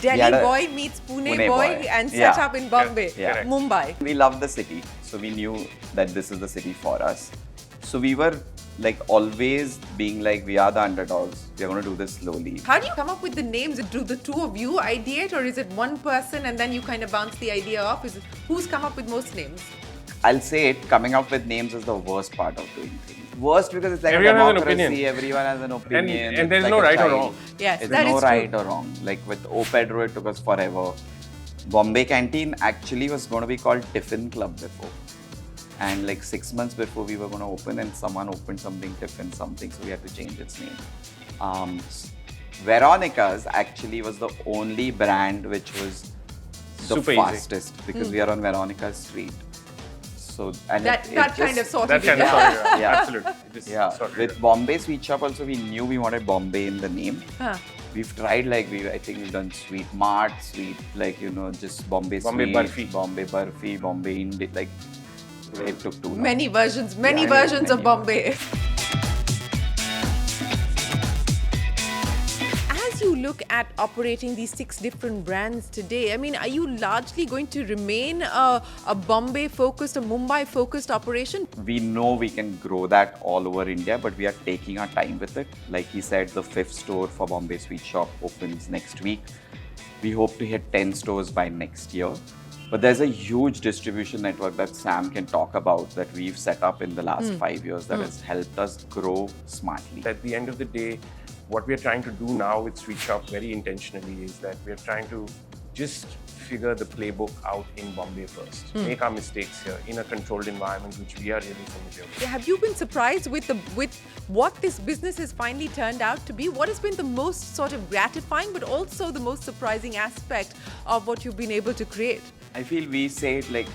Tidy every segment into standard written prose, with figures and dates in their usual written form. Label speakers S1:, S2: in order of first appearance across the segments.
S1: Delhi boy meets Pune boy and set up in Bombay, Mumbai.
S2: We love the city, so we knew that this is the city for us. So we were like always being like, we are the underdogs. We are going to do this slowly.
S1: How do you come up with the names? Do the two of you ideate, or is it one person and then you kind of bounce the idea off? Who's come up with most names?
S2: I'll say it, coming up with names is the worst part of doing things. Worst because it's like
S3: everyone
S2: a democracy, everyone has an opinion.
S3: And there's
S2: like
S3: no right or wrong.
S1: Yes,
S2: there's
S1: that
S2: no
S1: is
S2: right
S1: true.
S2: or wrong. Like with Pedro, it took us forever. Bombay Canteen actually was going to be called Tiffin Club before. And like 6 months before we were going to open, and someone opened something, Tiffin something, so we had to change its name. Veronica's actually was the only brand which was the
S3: Super
S2: fastest because we are on Veronica Street. So and
S1: that kind of sorted
S3: that kind of sorted, absolutely.
S2: With Bombay Sweet Shop also, we knew we wanted Bombay in the name. We've tried I think we've done Sweet Mart, Sweet just Bombay Sweet,
S3: Burfi.
S2: Bombay Burfi, Bombay Indi, it took too long.
S1: Many versions of Bombay. As you look at operating these 6 different brands today, I mean, are you largely going to remain a Bombay-focused, a Mumbai-focused operation?
S2: We know we can grow that all over India, but we are taking our time with it. Like he said, the 5th store for Bombay Sweet Shop opens next week. We hope to hit 10 stores by next year. But there's a huge distribution network that Sam can talk about that we've set up in the last 5 years that has helped us grow smartly.
S3: At the end of the day, what we're trying to do now with Sweet Shop very intentionally is that we're trying to just figure the playbook out in Bombay first. Make our mistakes here in a controlled environment, which we are really familiar with.
S1: Have you been surprised with what this business has finally turned out to be? What has been the most sort of gratifying, but also the most surprising aspect of what you've been able to create?
S2: I feel we say it like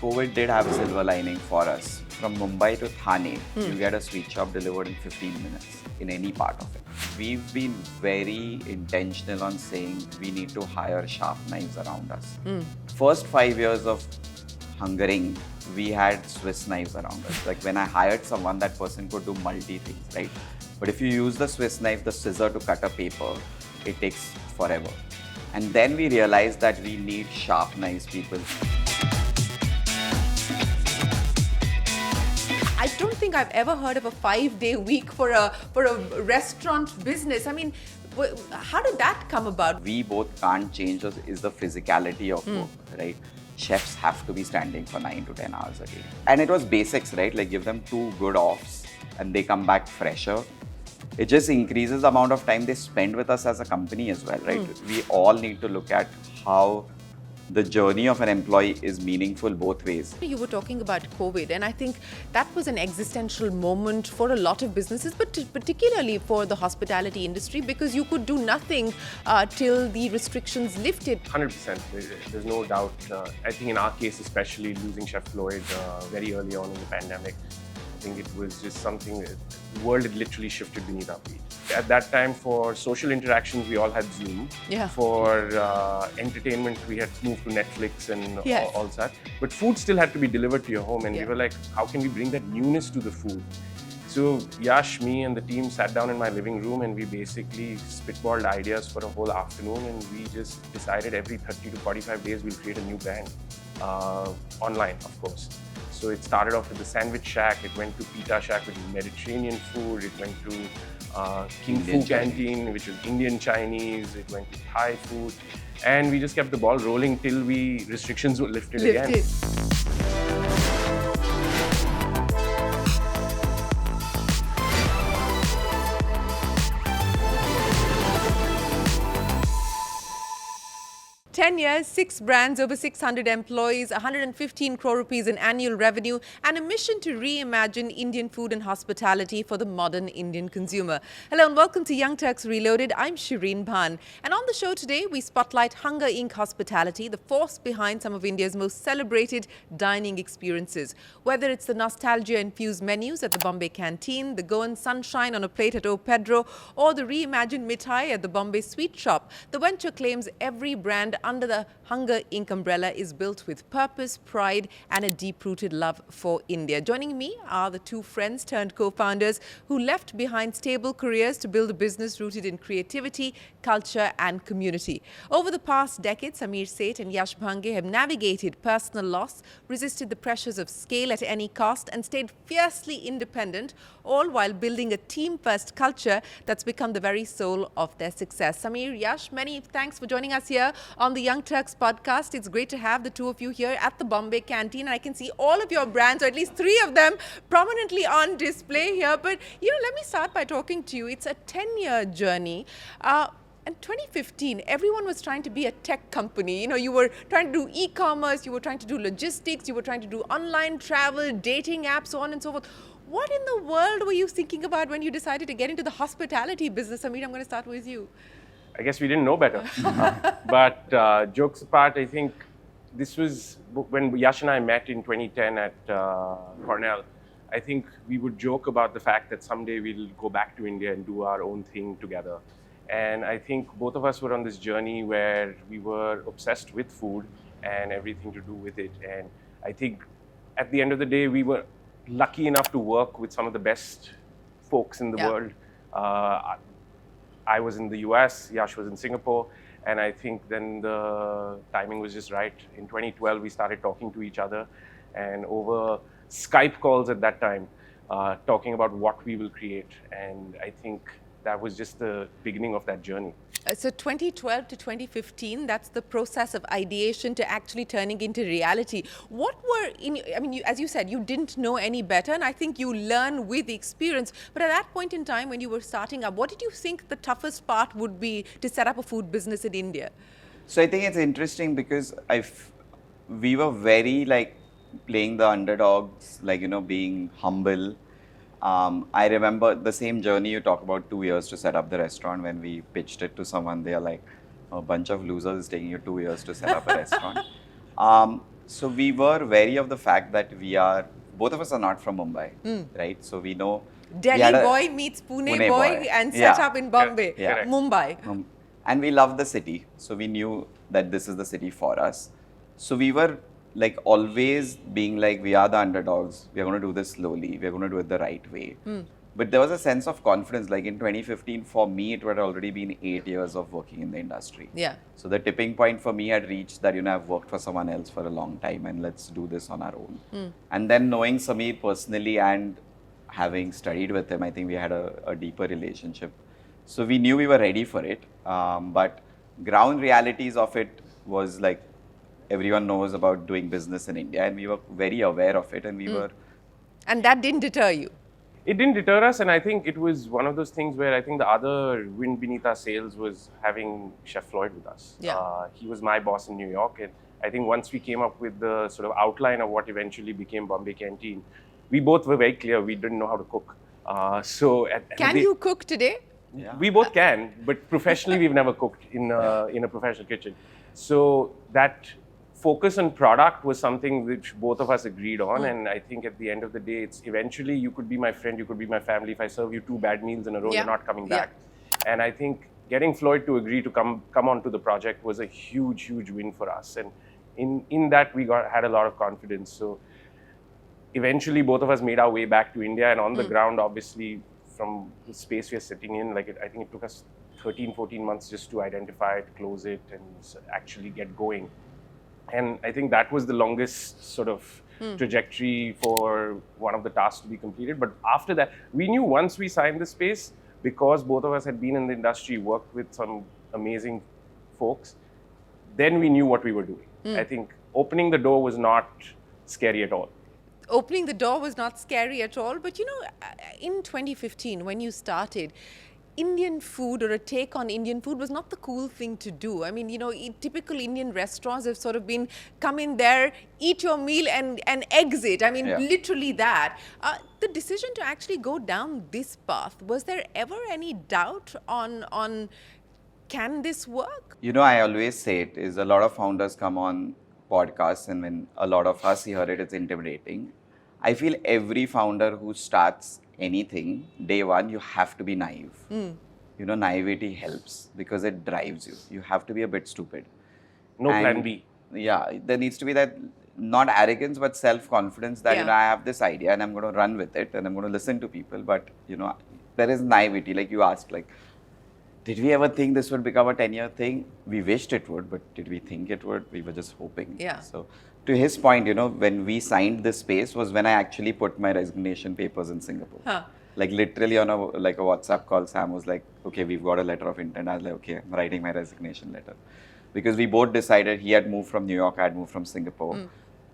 S2: COVID did have a silver lining for us. From Mumbai to Thane, you get a sweet shop delivered in 15 minutes in any part of it. We've been very intentional on saying we need to hire sharp knives around us. First 5 years of hungering, we had Swiss knives around us. Like when I hired someone, that person could do multi things, right? But if you use the Swiss knife, the scissor to cut a paper, it takes forever. And then we realized that we need sharp knives people.
S1: I don't think I've ever heard of a 5-day week for a restaurant business. I mean, how did that come about?
S2: We both can't change is the physicality of work, right? Chefs have to be standing for 9 to 10 hours a day. And it was basics, right? Like give them 2 good offs and they come back fresher. It just increases the amount of time they spend with us as a company as well, right? We all need to look at how the journey of an employee is meaningful both ways.
S1: You were talking about COVID, and I think that was an existential moment for a lot of businesses, but particularly for the hospitality industry, because you could do nothing till the restrictions lifted.
S3: 100%. There's no doubt. I think in our case, especially losing Chef Floyd very early on in the pandemic, I think it was just something that the world had literally shifted beneath our feet. At that time, for social interactions, we all had Zoom. For entertainment, we had moved to Netflix and all that. But food still had to be delivered to your home, and we were like, how can we bring that newness to the food? So Yash, me and the team sat down in my living room and we basically spitballed ideas for a whole afternoon, and we just decided every 30 to 45 days we'll create a new brand, online of course. So it started off with the Sandwich Shack, it went to Pita Shack, which is Mediterranean food, it went to King Fu Canteen, which was Indian Chinese, it went to Thai food, and we just kept the ball rolling till restrictions were lifted again.
S1: 10 years, 6 brands, over 600 employees, 115 crore rupees in annual revenue, and a mission to reimagine Indian food and hospitality for the modern Indian consumer. Hello and welcome to Young Turks Reloaded. I'm Shereen Bhan. And on the show today, we spotlight Hunger Inc. Hospitality, the force behind some of India's most celebrated dining experiences. Whether it's the nostalgia-infused menus at the Bombay Canteen, the Goan sunshine on a plate at Pedro, or the reimagined mithai at the Bombay Sweet Shop, the venture claims every brand under the Hunger Inc. umbrella is built with purpose, pride, and a deep-rooted love for India. Joining me are the two friends turned co-founders who left behind stable careers to build a business rooted in creativity, culture, and community. Over the past decade, Sameer Seth and Yash have navigated personal loss, resisted the pressures of scale at any cost, and stayed fiercely independent, all while building a team-first culture that's become the very soul of their success. Sameer, Yash, many thanks for joining us here on the Young Turks podcast. It's great to have the two of you here at the Bombay Canteen. I can see all of your brands, or at least three of them, prominently on display here. But, let me start by talking to you. It's a 10-year journey. In 2015, everyone was trying to be a tech company. You were trying to do e-commerce, you were trying to do logistics, you were trying to do online travel, dating apps, so on and so forth. What in the world were you thinking about when you decided to get into the hospitality business? Sameer, I'm going to start with you.
S3: I guess we didn't know better. But jokes apart, I think this was when Yash and I met in 2010 at Cornell. I think we would joke about the fact that someday we'll go back to India and do our own thing together. And I think both of us were on this journey where we were obsessed with food and everything to do with it. And I think at the end of the day, we were lucky enough to work with some of the best folks in the world. I was in the US, Yash was in Singapore, and I think then the timing was just right. In 2012, we started talking to each other, and over Skype calls at that time, talking about what we will create. And I think that was just the beginning of that journey.
S1: So 2012 to 2015, that's the process of ideation to actually turning into reality. What were, as you said, you didn't know any better, and I think you learn with experience. But at that point in time, when you were starting up, what did you think the toughest part would be to set up a food business in India?
S2: So I think it's interesting because we were very playing the underdogs, being humble. I remember the same journey you talk about, 2 years to set up the restaurant. When we pitched it to someone, they are like, a bunch of losers is taking you 2 years to set up a restaurant. So we were wary of the fact that both of us are not from Mumbai, right? So we know
S1: Delhi boy meets Pune boy and set up in Bombay, Mumbai.
S2: And we love the city. So we knew that this is the city for us. So we were always being we are the underdogs, we are going to do this slowly, we are going to do it the right way. But there was a sense of confidence. In 2015, for me, it had already been 8 years of working in the industry.
S1: Yeah.
S2: So the tipping point for me had reached that, I've worked for someone else for a long time and let's do this on our own. And then knowing Sameer personally and having studied with him, I think we had a deeper relationship. So we knew we were ready for it. But ground realities of it was everyone knows about doing business in India, and we were very aware of it, and we were...
S1: And that didn't deter you?
S3: It didn't deter us, and I think it was one of those things where I think the other wind beneath our sails was having Chef Floyd with us.
S1: Yeah.
S3: He was my boss in New York, and I think once we came up with the sort of outline of what eventually became Bombay Canteen, we both were very clear we didn't know how to cook.
S1: Can you cook today?
S2: Yeah.
S3: We both can, but professionally we've never cooked in a professional kitchen. So that focus on product was something which both of us agreed on, and I think at the end of the day, it's eventually you could be my friend, you could be my family. If I serve you 2 bad meals in a row, you're not coming back. And I think getting Floyd to agree to come onto the project was a huge win for us, and in that we had a lot of confidence. So eventually both of us made our way back to India, and on the ground, obviously from the space we're sitting in, I think it took us 13-14 months just to identify it, close it, and actually get going. And I think that was the longest sort of trajectory for one of the tasks to be completed. But after that, we knew once we signed the space, because both of us had been in the industry, worked with some amazing folks, then we knew what we were doing. I think opening the door was not scary at all.
S1: Opening the door was not scary at all. But in 2015, when you started, Indian food or a take on Indian food was not the cool thing to do. I mean, typical Indian restaurants have sort of been come in there, eat your meal and exit. I mean, literally that. The decision to actually go down this path, was there ever any doubt on can this work?
S2: I always say it is a lot of founders come on podcasts, and when a lot of us hear it, it's intimidating. I feel every founder who starts anything, day one, you have to be naive. Naivety helps because it drives you. You have to be a bit stupid.
S3: No plan B.
S2: Yeah, there needs to be that, not arrogance, but self-confidence that,
S1: Yeah.
S2: I have this idea and I'm going to run with it and I'm going to listen to people. But, there is naivety. Like you asked, like, did we ever think this would become a 10-year thing? We wished it would, but did we think it would? We were just hoping.
S1: Yeah.
S2: So to his point, when we signed this space was when I actually put my resignation papers in Singapore.
S1: Huh.
S2: Like literally on a WhatsApp call, Sam was like, okay, we've got a letter of intent. I was like, okay, I'm writing my resignation letter. Because we both decided, he had moved from New York, I had moved from Singapore.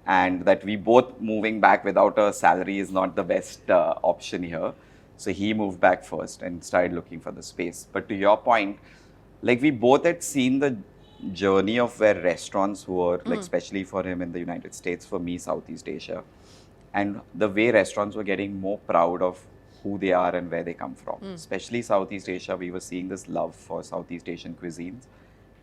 S2: And that we both moving back without a salary is not the best option here. So he moved back first and started looking for the space. But to your point, like we both had seen the journey of where restaurants were, like especially for him in the United States, for me, Southeast Asia. And the way restaurants were getting more proud of who they are and where they come from. Especially Southeast Asia, we were seeing this love for Southeast Asian cuisines.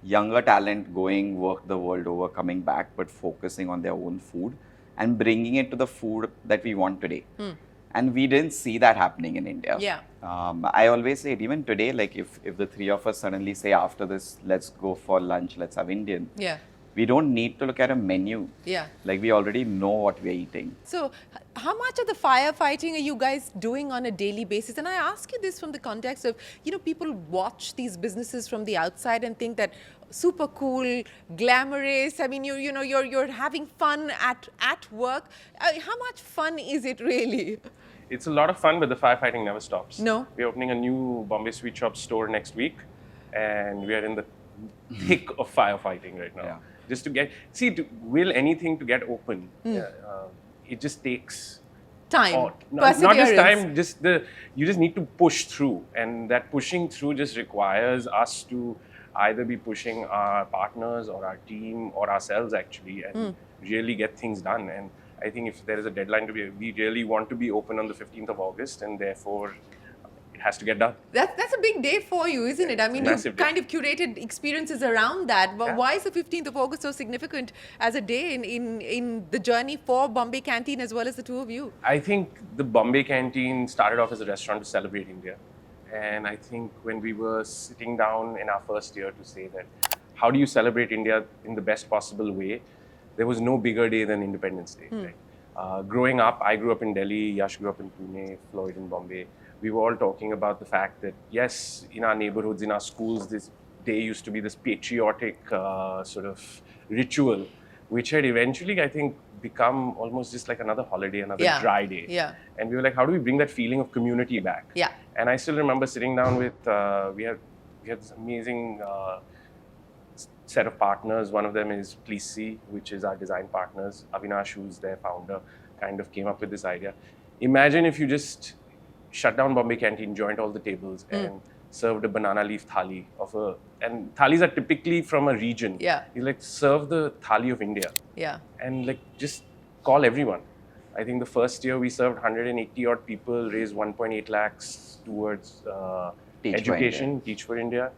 S2: Younger talent going work the world over, coming back, but focusing on their own food and bringing it to the food that we want today. And we didn't see that happening in India.
S1: Yeah.
S2: I always say it, even today, like if the three of us suddenly say after this, let's go for lunch, let's have Indian.
S1: Yeah.
S2: We don't need to look at a menu.
S1: Yeah.
S2: Like we already know what we're eating.
S1: So, how much of the firefighting are you guys doing on a daily basis? And I ask you this from the context of, people watch these businesses from the outside and think that super cool, glamorous. I mean, you're having fun at work. How much fun is it really?
S3: It's a lot of fun, but the firefighting never stops.
S1: No.
S3: We're opening a new Bombay Sweet Shop store next week, and we are in the thick of firefighting right now.
S2: Yeah.
S3: Just to will anything to get open, it just takes
S1: Time,
S3: not just
S1: perseverance.
S3: time, you just need to push through, and that pushing through just requires us to either be pushing our partners or our team or ourselves actually, and really get things done. And I think if there is a deadline we really want to be open on the 15th of August, and therefore it has to get done.
S1: That's a big day for you, isn't it? I mean, you've
S3: Massive day.
S1: kind of curated experiences around that. But
S3: Yeah.
S1: why is the 15th of August so significant as a day in the journey for Bombay Canteen as well as the two of you?
S3: I think the Bombay Canteen started off as a restaurant to celebrate India. And I think when we were sitting down in our first year to say that, how do you celebrate India in the best possible way? There was no bigger day than Independence Day. Right? Growing up, I grew up in Delhi, Yash grew up in Pune, Floyd in Bombay. We were all talking about the fact that, yes, in our neighborhoods, in our schools, this day used to be this patriotic sort of ritual, which had eventually, I think, become almost just like another holiday, another dry day.
S1: Yeah.
S3: And we were like, how do we bring that feeling of community back?
S1: Yeah.
S3: And I still remember sitting down with, we had this amazing set of partners. One of them is Please See, which is our design partners. Avinash, who's their founder, kind of came up with this idea. Imagine if you just shut down Bombay Canteen, joined all the tables and served a banana leaf thali and thalis are typically from a region.
S1: Yeah.
S3: You like serve the thali of India.
S1: Yeah.
S3: And like just call everyone. I think the first year we served 180 odd people, raised 1.8 lakhs towards education, Teach for India.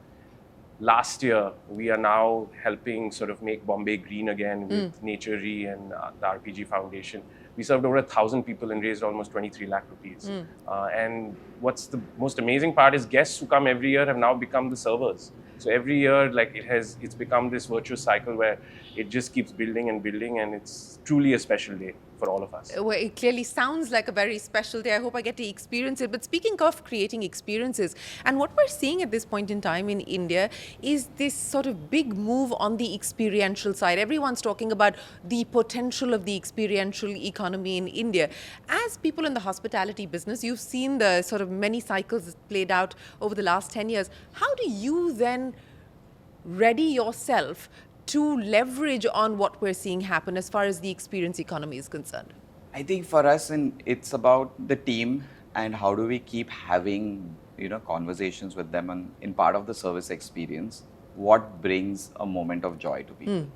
S3: Last year, we are now helping sort of make Bombay green again with Nature Re and the RPG Foundation. We served over 1,000 people and raised almost 23 lakh rupees. And what's the most amazing part is guests who come every year have now become the servers. So every year, like it's become this virtuous cycle where it just keeps building and building, and it's truly a special day for all of us.
S1: Well, it clearly sounds like a very special day. I hope I get to experience it. But speaking of creating experiences, and what we're seeing at this point in time in India is this sort of big move on the experiential side. Everyone's talking about the potential of the experiential economy in India. As people in the hospitality business, you've seen the sort of many cycles played out over the last 10 years. How do you then ready yourself to leverage on what we're seeing happen as far as the experience economy is concerned?
S2: I think for us, it's about the team and how do we keep having conversations with them in part of the service experience. What brings a moment of joy to people,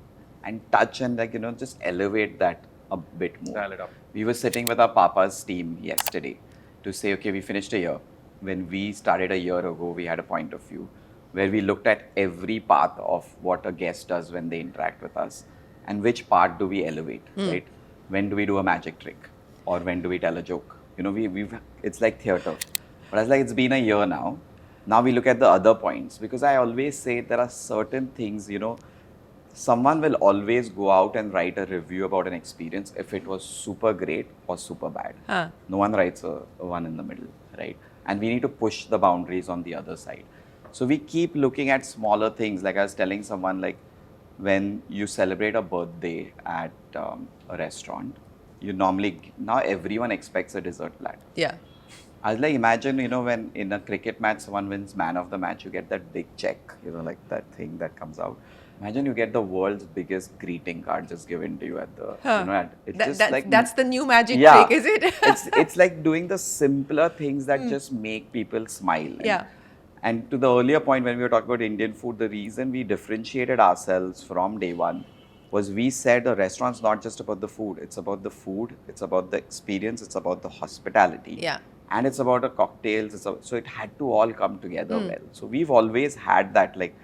S2: and touch and just elevate that a bit more.
S3: Dial it up.
S2: We were sitting with our Papa's team yesterday to say, okay, we finished a year. When we started a year ago, we had a point of view where we looked at every part of what a guest does when they interact with us and which part do we elevate, right? When do we do a magic trick or when do we tell a joke? It's like theater. But I was like, it's been a year now. Now we look at the other points because I always say there are certain things, someone will always go out and write a review about an experience if it was super great or super bad. No one writes a one in the middle, right? And we need to push the boundaries on the other side. So we keep looking at smaller things. Like I was telling someone, like when you celebrate a birthday at a restaurant, you normally, now everyone expects a dessert platter.
S1: Yeah.
S2: I was like, imagine, when in a cricket match, someone wins man of the match, you get that big check, like that thing that comes out. Imagine you get the world's biggest greeting card just given to you at the,
S1: that's the new magic trick, is it?
S2: it's like doing the simpler things that just make people smile. And to the earlier point when we were talking about Indian food, the reason we differentiated ourselves from day one was we said a restaurant's not just about the food, it's about the food, it's about the experience, it's about the hospitality.
S1: Yeah.
S2: And it's about the cocktails, so it had to all come together well. So we've always had that, like,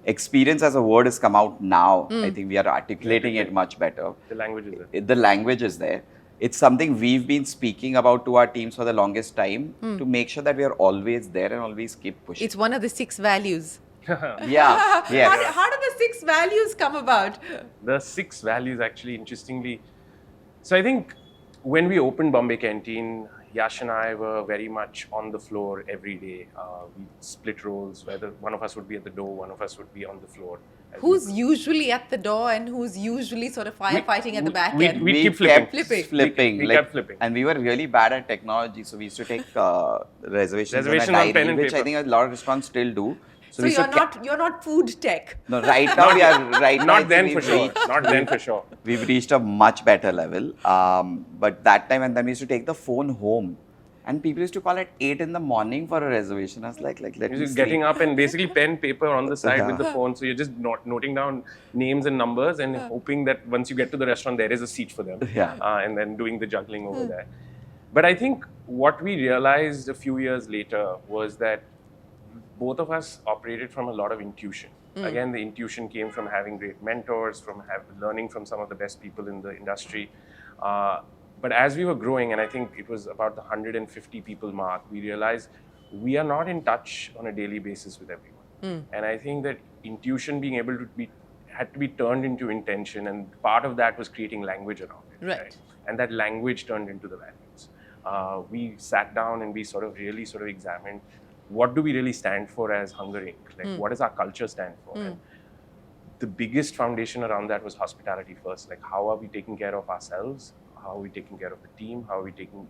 S2: experience as a word has come out now. I think we are articulating it much better.
S3: The language is there.
S2: The language is there. It's something we've been speaking about to our teams for the longest time to make sure that we are always there and always keep pushing.
S1: It's one of the 6 values.
S2: Yeah. Yes.
S1: How do the 6 values come about?
S3: The 6 values actually, interestingly. So I think when we opened Bombay Canteen, Yash and I were very much on the floor every day. We split roles, whether one of us would be at the door, one of us would be on the floor.
S1: Who's usually at the door and who's usually sort of firefighting at the back end?
S3: We keep
S2: kept
S3: flipping. We kept flipping.
S2: And we were really bad at technology, so we used to take reservations in a
S3: on
S2: diary,
S3: pen and
S2: which
S3: paper.
S2: I think a lot of restaurants still do.
S1: So you're not food tech.
S2: No, right now we are right now.
S3: Not then for sure. Not then for sure.
S2: We've reached a much better level. But that time, and then we used to take the phone home. And people used to call at 8 in the morning for a reservation. I was like let me
S3: You're just
S2: sleep.
S3: getting up and basically pen, paper on the side with the phone. So you're just noting down names and numbers and hoping that once you get to the restaurant, there is a seat for them. And then doing the juggling over there. But I think what we realized a few years later was that both of us operated from a lot of intuition. Again, the intuition came from having great mentors, from learning from some of the best people in the industry. But as we were growing, and I think it was about the 150 people mark, we realized we are not in touch on a daily basis with everyone. And I think that intuition being able to had to be turned into intention, and part of that was creating language around it.
S1: Right.
S3: And that language turned into the values. We sat down and we really examined what do we really stand for as Hunger Inc. Like what does our culture stand for? And the biggest foundation around that was hospitality first. Like how are we taking care of ourselves? How are we taking care of the team?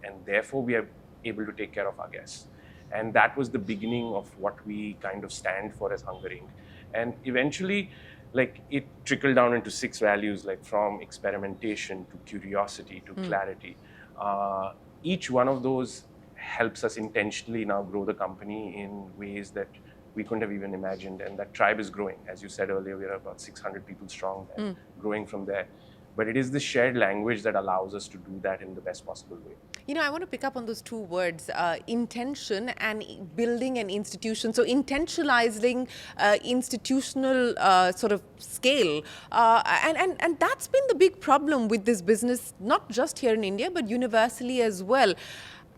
S3: And therefore we are able to take care of our guests. And that was the beginning of what we kind of stand for as Hunger Inc. And eventually, like it trickled down into 6 values, like from experimentation to curiosity to clarity. Each one of those helps us intentionally now grow the company in ways that we couldn't have even imagined. And that tribe is growing. As you said earlier, we're about 600 people strong and growing from there. But it is the shared language that allows us to do that in the best possible way.
S1: I want to pick up on those 2 words, intention and building an institution. So intentionalizing institutional sort of scale. And that's been the big problem with this business, not just here in India, but universally as well.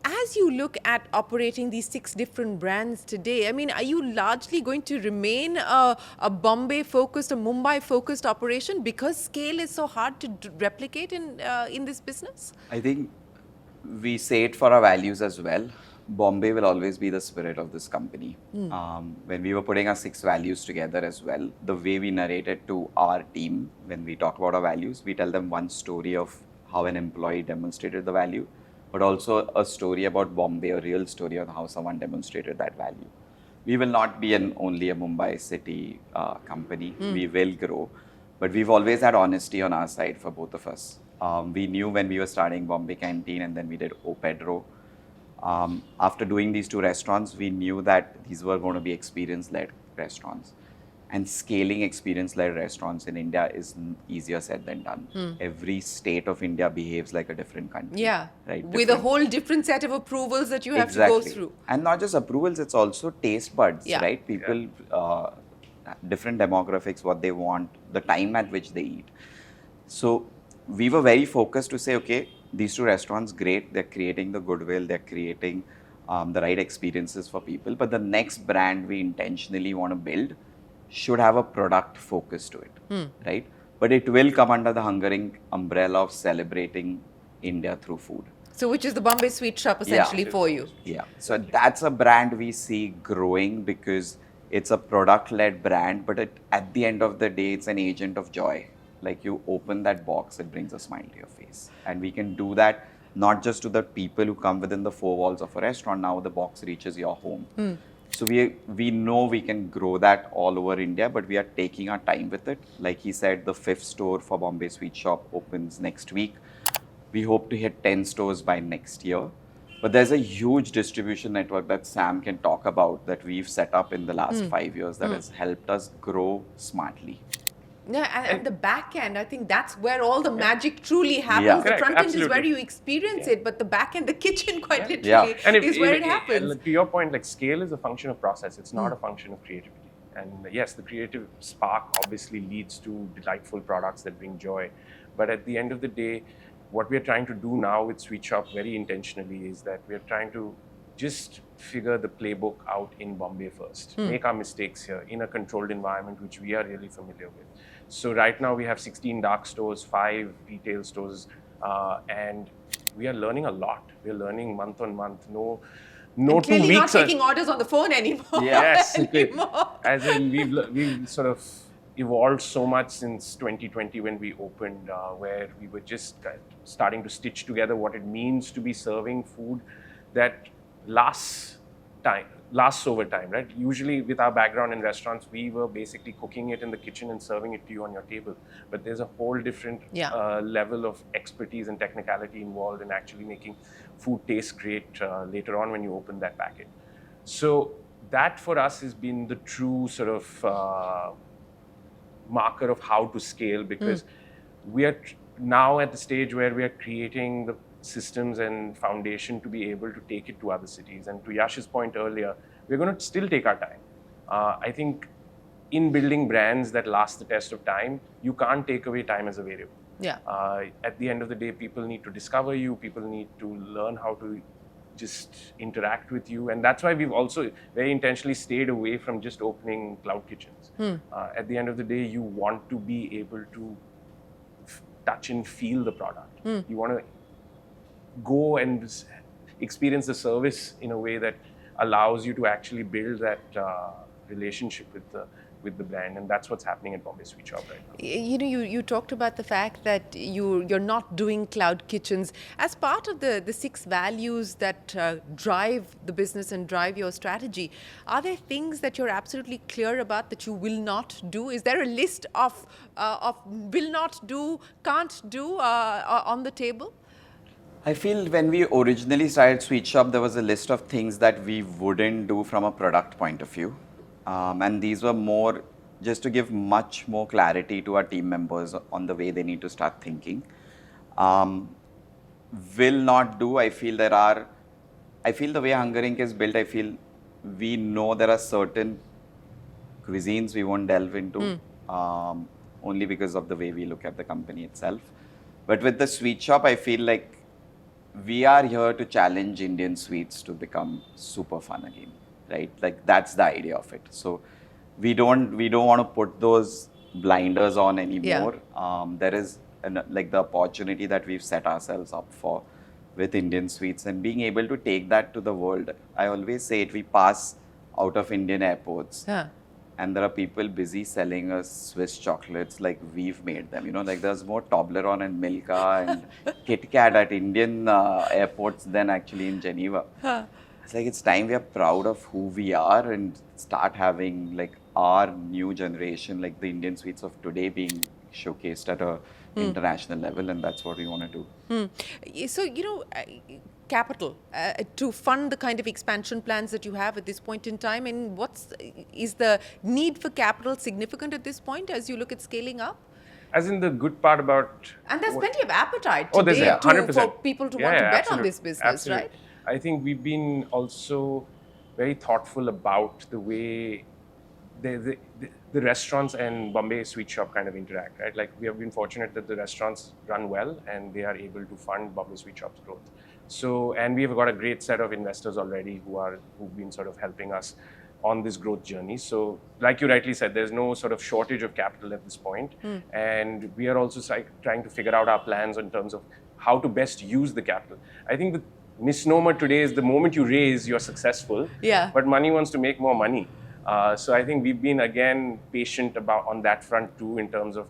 S1: As you look at operating these 6 different brands today, I mean, are you largely going to remain a Bombay-focused, a Mumbai-focused operation because scale is so hard to replicate in this business?
S2: I think we say it for our values as well. Bombay will always be the spirit of this company. When we were putting our 6 values together as well, the way we narrate it to our team, when we talk about our values, we tell them one story of how an employee demonstrated the value, but also a story about Bombay, a real story on how someone demonstrated that value. We will not be only a Mumbai city company. We will grow, but we've always had honesty on our side for both of us. We knew when we were starting Bombay Canteen and then we did Pedro. After doing these 2 restaurants, we knew that these were going to be experience-led restaurants. And scaling experience-led restaurants in India is easier said than done. Every state of India behaves like a different country.
S1: Yeah,
S2: right?
S1: With a whole different set of approvals that you have to go through.
S2: And not just approvals, it's also taste buds, right? People, different demographics, what they want, the time at which they eat. So we were very focused to say, okay, these 2 restaurants, great, they're creating the goodwill, they're creating the right experiences for people. But the next brand we intentionally want to build should have a product focus to it, right? But it will come under the Hungering umbrella of celebrating India through food.
S1: So which is the Bombay Sweet Shop essentially for you?
S2: Yeah. So that's a brand we see growing because it's a product-led brand, but at the end of the day, it's an agent of joy. Like you open that box, it brings a smile to your face. And we can do that not just to the people who come within the four walls of a restaurant. Now the box reaches your home. So we know we can grow that all over India, but we are taking our time with it. Like he said, the 5th store for Bombay Sweet Shop opens next week. We hope to hit 10 stores by next year. But there's a huge distribution network that Sam can talk about that we've set up in the last 5 years that has helped us grow smartly.
S1: Yeah, and the back end, I think that's where all the magic truly happens.
S2: Yeah.
S1: The
S3: Correct,
S1: front end is
S3: absolutely.
S1: where you experience it, but the back end, the kitchen, quite literally, is where it happens.
S3: To your point, like scale is a function of process. It's not a function of creativity. And yes, the creative spark obviously leads to delightful products that bring joy. But at the end of the day, what we're trying to do now with Sweet Shop very intentionally is that we're trying to just figure the playbook out in Bombay first. Make our mistakes here in a controlled environment, which we are really familiar with. So right now we have 16 dark stores, 5 retail stores, and we are learning a lot. We're learning month on month. No 2
S1: Clearly
S3: weeks.
S1: not taking orders on the phone anymore.
S3: Yes,
S1: anymore.
S3: as in we've sort of evolved so much since 2020 when we opened, where we were just starting to stitch together what it means to be serving food that lasts over time, right? Usually with our background in restaurants, we were basically cooking it in the kitchen and serving it to you on your table. But there's a whole different level of expertise and technicality involved in actually making food taste great later on when you open that packet. So that for us has been the true sort of marker of how to scale, because we are now at the stage where we are creating the systems and foundation to be able to take it to other cities. And to Yash's point earlier, we're going to still take our time. I think in building brands that last the test of time, you can't take away time as a variable.
S1: Yeah.
S3: At the end of the day, people need to discover you, people need to learn how to just interact with you. And that's why we've also very intentionally stayed away from just opening cloud kitchens. At the end of the day, you want to be able to touch and feel the product. You want to go and experience the service in a way that allows you to actually build that relationship with the brand, and that's what's happening at Bombay Sweet Shop right now.
S1: You know, you talked about the fact that you're not doing cloud kitchens as part of the 6 values that drive the business and drive your strategy. Are there things that you're absolutely clear about that you will not do? Is there a list of will not do, can't do on the table?
S2: I feel when we originally started Sweet Shop, there was a list of things that we wouldn't do from a product point of view. And these were more just to give much more clarity to our team members on the way they need to start thinking. Will not do, I feel the way Hunger Inc. is built, I feel we know there are certain cuisines we won't delve into only because of the way we look at the company itself. But with the Sweet Shop, I feel like we are here to challenge Indian sweets to become super fun again, right? Like that's the idea of it. So we don't want to put those blinders on anymore. There is like the opportunity that we've set ourselves up for with Indian sweets and being able to take that to the world. I always say it, we pass out of Indian airports and there are people busy selling us Swiss chocolates like we've made them. You know, like there's more Toblerone and Milka and Kit Kat at Indian airports than actually in Geneva. It's like it's time we are proud of who we are and start having like our new generation, like the Indian sweets of today being showcased at a international level, and that's what we want to do.
S1: So, you know, capital to fund the kind of expansion plans that you have at this point in time, and is the need for capital significant at this point as you look at scaling up?
S3: As in the good part about...
S1: And there's plenty of appetite
S3: there's
S1: today
S3: 100%.
S1: for people to want to bet on this business,
S3: absolutely.
S1: right?
S3: I think we've been also very thoughtful about the way the restaurants and Bombay Sweet Shop kind of interact, right? Like we have been fortunate that the restaurants run well and they are able to fund Bombay Sweet Shop's growth. So, and we've got a great set of investors already who've been sort of helping us on this growth journey. So, like you rightly said, there's no sort of shortage of capital at this point. And we are also trying to figure out our plans in terms of how to best use the capital. I think the misnomer today is the moment you raise, you're successful.
S1: Yeah.
S3: But money wants to make more money. So I think we've been, again, patient on that front too, in terms of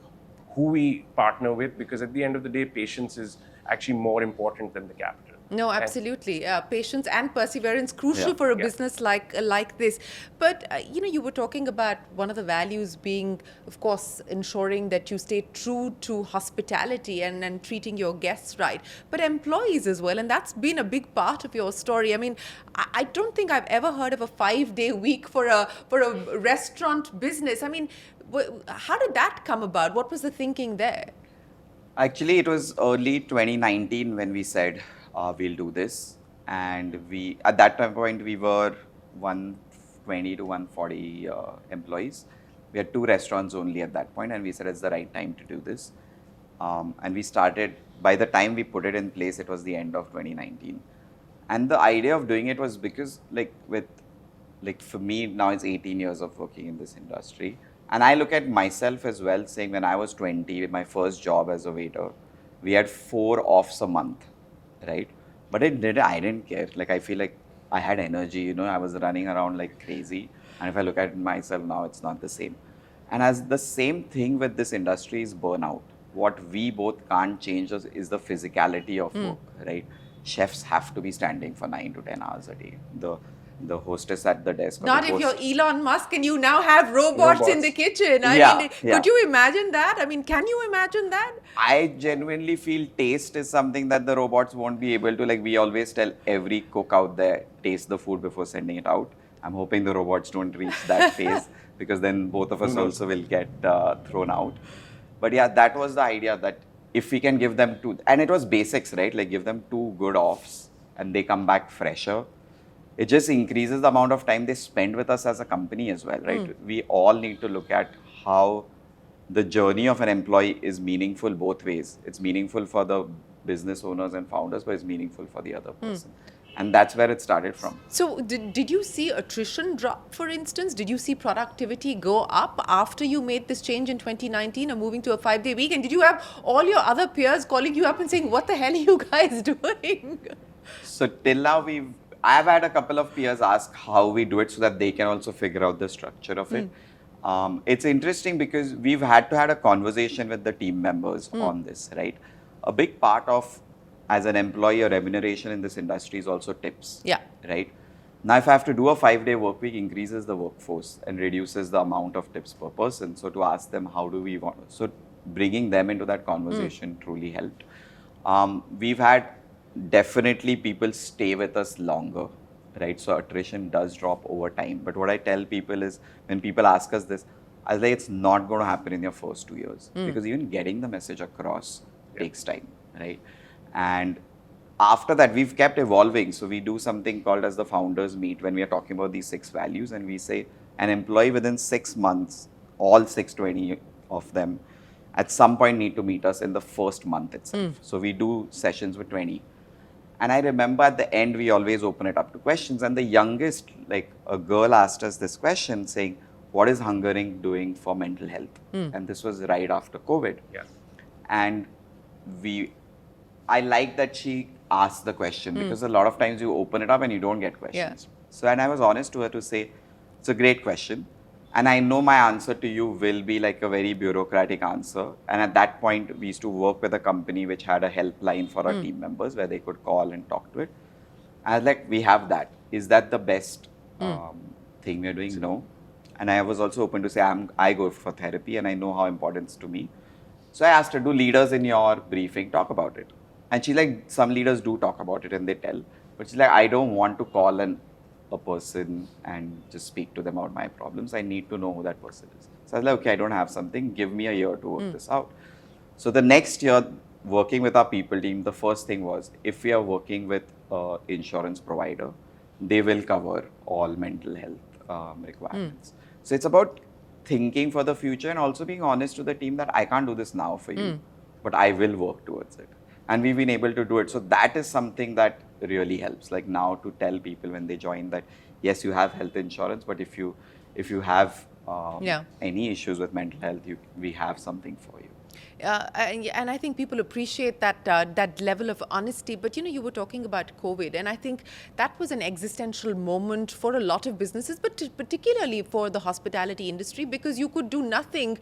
S3: who we partner with, because at the end of the day, patience is actually more important than the capital.
S1: No, absolutely. Patience and perseverance crucial for a business like this. But you were talking about one of the values being, of course, ensuring that you stay true to hospitality and treating your guests right, but employees as well. And that's been a big part of your story. I mean, I don't think I've ever heard of a 5-day week for a restaurant business. I mean, how did that come about? What was the thinking there?
S2: Actually, it was early 2019 when we said, we'll do this. And at that time point, we were 120 to 140 employees. We had 2 restaurants only at that point, and we said it's the right time to do this. And we started, by the time we put it in place, it was the end of 2019. And the idea of doing it was because, for me, now it's 18 years of working in this industry. And I look at myself as well, saying when I was 20, my first job as a waiter, we had 4 offs a month. Right? But I didn't care. I feel like I had energy, I was running around like crazy. And if I look at myself now, it's not the same. And as the same thing with this industry is burnout. What we both can't change is the physicality of work, right? Chefs have to be standing for 9 to 10 hours a day. The hostess at the desk.
S1: Not if you're Elon Musk and you now have robots in the kitchen. Could you imagine that? I mean, can you imagine that?
S2: I genuinely feel taste is something that the robots won't be able to. We always tell every cook out there, taste the food before sending it out. I'm hoping the robots don't reach that phase, because then both of us also will get thrown out. But yeah, that was the idea, that if we can give them 2, and it was basics, right? Give them 2 good offs and they come back fresher. It just increases the amount of time they spend with us as a company as well, right? We all need to look at how the journey of an employee is meaningful both ways. It's meaningful for the business owners and founders, but it's meaningful for the other person. And that's where it started from.
S1: So did you see attrition drop, for instance? Did you see productivity go up after you made this change in 2019 or moving to a 5-day week? And did you have all your other peers calling you up and saying, what the hell are you guys doing?
S2: So till now, I've had a couple of peers ask how we do it so that they can also figure out the structure of it. It's interesting because we've had to have a conversation with the team members on this, right? A big part of, as an employee, or remuneration in this industry is also tips, right? Now, if I have to do a 5-day work week, increases the workforce and reduces the amount of tips per person. So to ask them, how do we want? So bringing them into that conversation truly helped. We've had definitely people stay with us longer, right? So attrition does drop over time. But what I tell people is, when people ask us this, I say it's not going to happen in your first 2 years, because even getting the message across takes time, right? And after that, we've kept evolving. So we do something called as the founders meet, when we are talking about these 6 values, and we say an employee within 6 months, all 620 of them, at some point need to meet us in the first month itself. So we do sessions with 20. And I remember at the end, we always open it up to questions. And the youngest, a girl asked us this question saying, what is Hungering doing for mental health? And this was right after COVID. And I like that she asked the question, because a lot of times you open it up and you don't get questions. So, and I was honest to her to say, it's a great question. And I know my answer to you will be a very bureaucratic answer. And at that point, we used to work with a company which had a helpline for our team members where they could call and talk to it. I was like, we have that. Is that the best thing we're doing? No. And I was also open to say, I go for therapy and I know how important it's to me. So I asked her, do leaders in your briefing talk about it? And she's like, some leaders do talk about it and they tell. But she's like, I don't want to call a person and just speak to them about my problems. I need to know who that person is. So I was like, okay, I don't have something. Give me a year to work this out. So the next year, working with our people team, the first thing was, if we are working with an insurance provider, they will cover all mental health requirements. So it's about thinking for the future and also being honest to the team that I can't do this now for you, but I will work towards it. And we've been able to do it. So that is something that really helps. Now to tell people when they join that yes, you have health insurance, but if you have
S1: Yeah.
S2: any issues with mental health, we have something for you.
S1: And I think people appreciate that level of honesty. But you were talking about COVID, and I think that was an existential moment for a lot of businesses, but particularly for the hospitality industry, because you could do nothing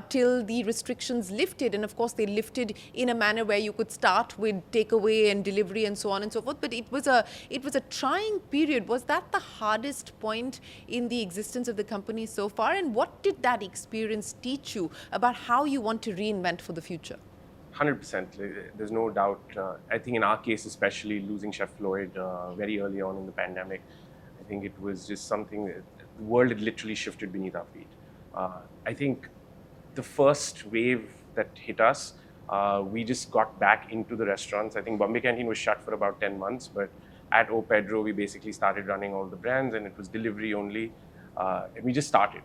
S1: till the restrictions lifted. And of course, they lifted in a manner where you could start with takeaway and delivery and so on and so forth. But it was a trying period. Was that the hardest point in the existence of the company so far? And what did that experience teach you about how you want to reinvent for the future?
S3: 100%. There's no doubt. I think in our case, especially losing Chef Floyd very early on in the pandemic, I think it was just something that the world had literally shifted beneath our feet. I think the first wave that hit us, we just got back into the restaurants. I think Bombay Canteen was shut for about 10 months, but at Pedro, we basically started running all the brands, and it was delivery only. And we just started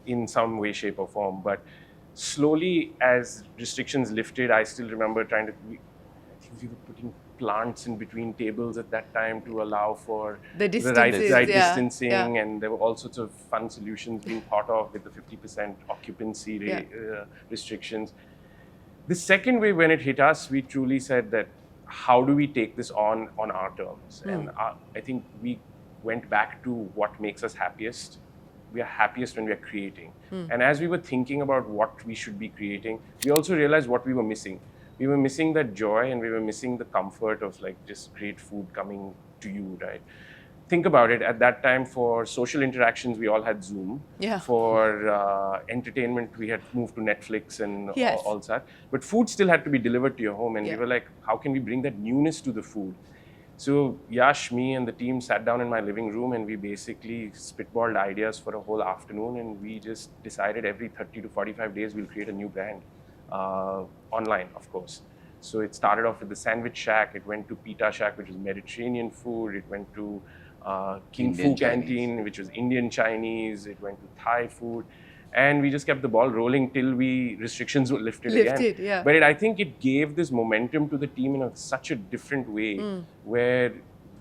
S3: in some way, shape, or form. But slowly, as restrictions lifted, I still remember I think we were putting plants in between tables at that time to allow for
S1: the
S3: right
S1: yeah,
S3: distancing,
S1: yeah.
S3: and there were all sorts of fun solutions being thought of with the 50% occupancy restrictions. The second wave, when it hit us, we truly said that, how do we take this on our terms? And I think we went back to what makes us happiest. We are happiest when we are creating. And as we were thinking about what we should be creating, we also realized what we were missing. We were missing that joy, and we were missing the comfort of like just great food coming to you, right? Think about it. At that time, for social interactions, we all had Zoom.
S1: Yeah.
S3: For entertainment, we had moved to Netflix and
S1: Yes.
S3: all that. But food still had to be delivered to your home. And
S1: Yeah.
S3: we were like, how can we bring that newness to the food? So Yash, me, and the team sat down in my living room, and we basically spitballed ideas for a whole afternoon. And we just decided every 30 to 45 days, we'll create a new brand, online, of course. So it started off with the Sandwich Shack. It went to Pita Shack, which was Mediterranean food. It went to King Fu Canteen, which was Indian Chinese. It went to Thai food. And we just kept the ball rolling till restrictions were lifted again.
S1: Yeah.
S3: But I think it gave this momentum to the team in such a different way, where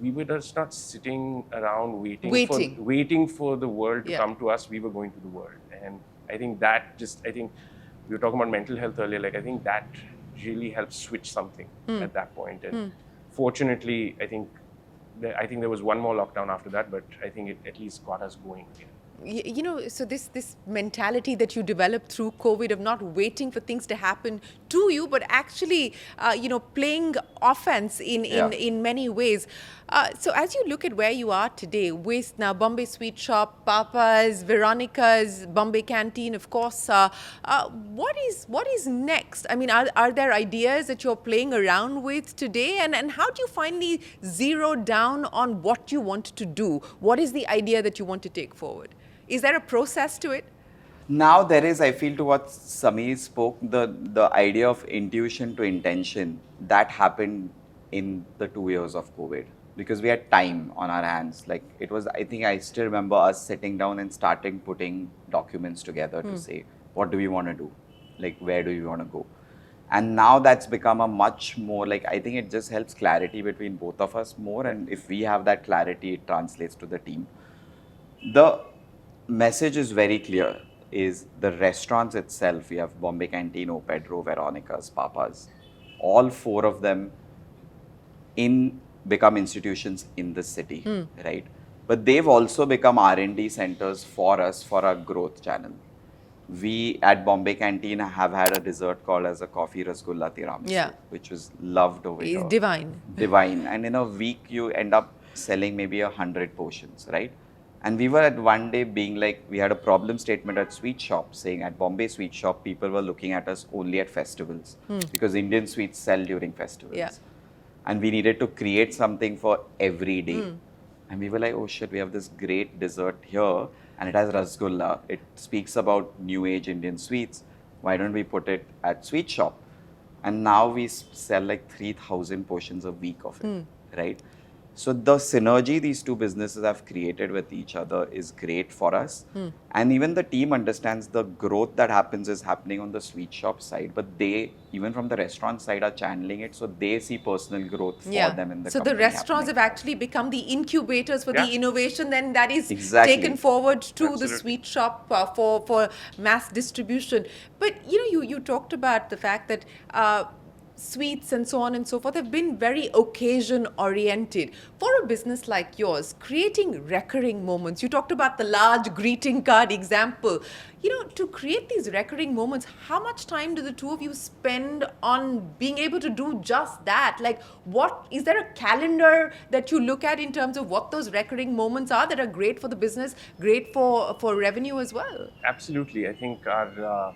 S3: we were just not sitting around waiting for the world to come to us. We were going to the world. And I think we were talking about mental health earlier. Like, I think that really helped switch something at that point. And fortunately, I think there was one more lockdown after that, but I think it at least got us going again.
S1: So this mentality that you developed through COVID of not waiting for things to happen to you, but actually, playing offense in many ways. So as you look at where you are today with now Bombay Sweet Shop, Papa's, Veronica's, Bombay Canteen, of course, what is next? I mean, are there ideas that you're playing around with today? And how do you finally zero down on what you want to do? What is the idea that you want to take forward? Is there a process to it?
S2: Now there is, I feel, to what Sameer spoke, the idea of intuition to intention, that happened in the 2 years of COVID, because we had time on our hands. Like, it was, I think I still remember us sitting down and starting putting documents together to say, what do we want to do? Like, where do we want to go? And now that's become a much more, like, I think it just helps clarity between both of us more. And if we have that clarity, it translates to the team. The message is very clear, is the restaurants itself. We have Bombay Canteen, Pedro, Veronica's, Papa's. All four of them become institutions in the city, right? But they've also become R&D centers for us, for our growth channel. We at Bombay Canteen have had a dessert called as a coffee rasgulla tiramisu, which was loved over here.
S1: It's divine.
S2: Divine. And in a week, you end up selling maybe 100 portions, right? And we were at one day being like, we had a problem statement at Sweet Shop saying at Bombay Sweet Shop, people were looking at us only at festivals because Indian sweets sell during festivals.
S1: Yeah.
S2: And we needed to create something for every day. And we were like, oh shit, we have this great dessert here and it has rasgulla. It speaks about new age Indian sweets. Why don't we put it at Sweet Shop? And now we sell like 3,000 portions a week of it, right? So the synergy these two businesses have created with each other is great for us. And even the team understands the growth that happens is happening on the sweet shop side, but they, even from the restaurant side, are channeling it. So they see personal growth for them in the
S1: So the
S2: company
S1: restaurants
S2: happening.
S1: have actually become the incubators for
S3: Yeah.
S1: the innovation then that is
S2: Exactly.
S1: taken forward to the
S3: Absolutely.
S1: sweet shop for mass distribution. But you talked about the fact that sweets and so on and so forth have been very occasion oriented. For a business like yours, creating recurring moments, you talked about the large greeting card example. To create these recurring moments, how much time do the two of you spend on being able to do just that? Like, what is there a calendar that you look at in terms of what those recurring moments are that are great for the business, great for revenue as well?
S3: Absolutely. I think our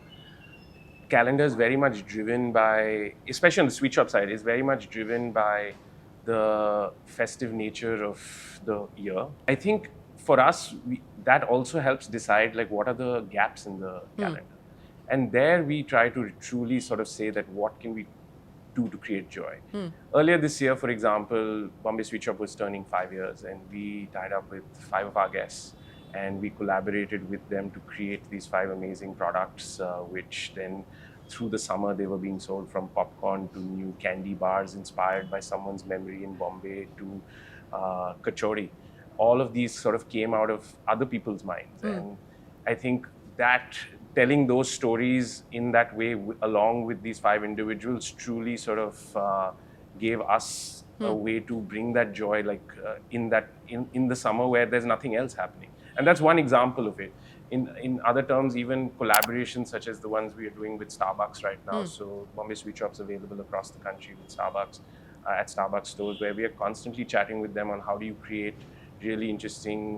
S3: calendar is very much driven by, especially on the sweet shop side, is very much driven by the festive nature of the year. I think for us, that also helps decide like what are the gaps in the calendar. And there we try to truly sort of say that what can we do to create joy. Earlier this year, for example, Bombay Sweet Shop was turning 5 years, and we tied up with 5 of our guests and we collaborated with them to create these 5 amazing products, which then through the summer they were being sold, from popcorn to new candy bars inspired by someone's memory in Bombay to kachori. All of these sort of came out of other people's minds. And I think that telling those stories in that way, along with these 5 individuals, truly sort of gave us a way to bring that joy, like in the summer where there's nothing else happening. And that's one example of it. In other terms, even collaborations such as the ones we are doing with Starbucks right now. So Bombay Sweet Shop's available across the country with Starbucks, at Starbucks stores, where we are constantly chatting with them on how do you create really interesting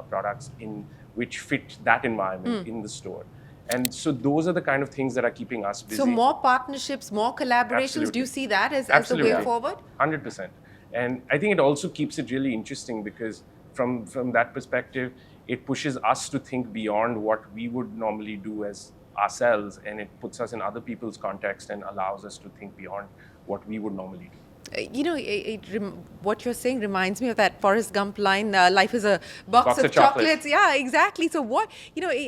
S3: products in which fit that environment in the store. And so those are the kind of things that are keeping us busy.
S1: So more partnerships, more collaborations.
S3: Absolutely.
S1: Do you see that as the way
S3: Absolutely.
S1: forward?
S3: 100%. And I think it also keeps it really interesting because from that perspective, it pushes us to think beyond what we would normally do as ourselves, and it puts us in other people's context and allows us to think beyond what we would normally do.
S1: What you're saying reminds me of that Forrest Gump line, life is a box of
S3: chocolates.
S1: Yeah, exactly. So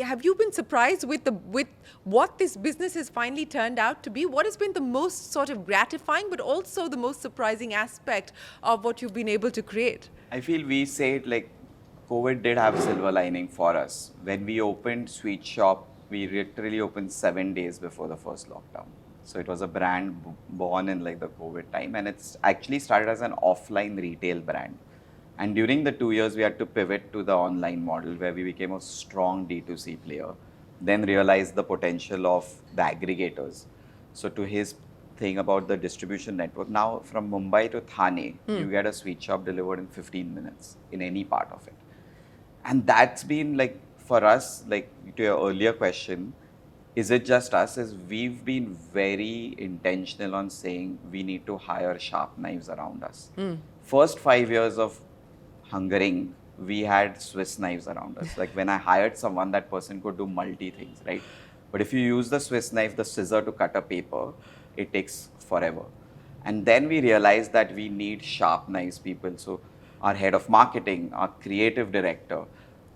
S1: have you been surprised with what this business has finally turned out to be? What has been the most sort of gratifying, but also the most surprising aspect of what you've been able to create?
S2: I feel we say it like COVID did have a silver lining for us. When we opened Sweet Shop, we literally opened 7 days before the first lockdown. So it was a brand born in like the COVID time, and it's actually started as an offline retail brand. And during the 2 years, we had to pivot to the online model where we became a strong D2C player, then realized the potential of the aggregators. So to his thing about the distribution network, now from Mumbai to Thane, you get a sweet shop delivered in 15 minutes in any part of it. And that's been like, for us, like to your earlier question, is it just us? Is we've been very intentional on saying we need to hire sharp knives around us. First 5 years of hungering, we had Swiss knives around us. Like when I hired someone, that person could do multi things, right? But if you use the Swiss knife, the scissor to cut a paper, it takes forever. And then we realized that we need sharp knives people. So our head of marketing, our creative director,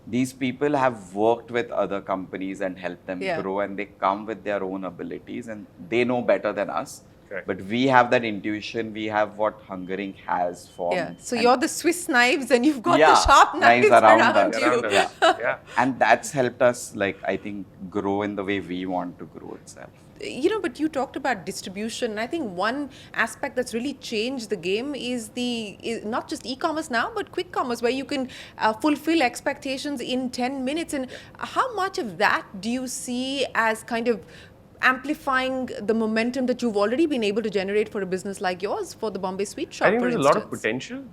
S2: these people have worked with other companies and helped them grow, and they come with their own abilities and they know better than us.
S3: Correct.
S2: But we have that intuition, we have what hungering has for.
S1: Yeah. So you're the Swiss knives and you've got the sharp knives
S2: around
S1: around
S2: us.
S1: you.
S3: Yeah.
S2: And that's helped us, like, I think, grow in the way we want to grow itself.
S1: But you talked about distribution. And I think one aspect that's really changed the game is not just e-commerce now, but quick commerce, where you can fulfill expectations in 10 minutes. And how much of that do you see as kind of amplifying the momentum that you've already been able to generate for a business like yours, for the Bombay Sweet Shop,
S3: I think
S1: for
S3: there's a lot of
S1: instance?
S3: potential.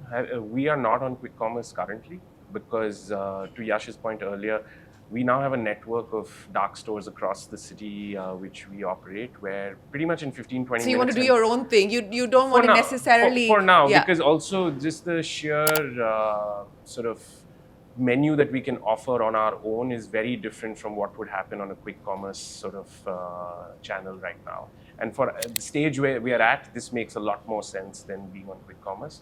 S3: We are not on quick commerce currently because, to Yash's point earlier, we now have a network of dark stores across the city which we operate, where pretty much in 15, 20 minutes.
S1: So you want to do your own thing. You don't want to necessarily...
S3: For now, because also just the sheer sort of menu that we can offer on our own is very different from what would happen on a quick commerce sort of channel right now. And for the stage where we are at, this makes a lot more sense than being on quick commerce.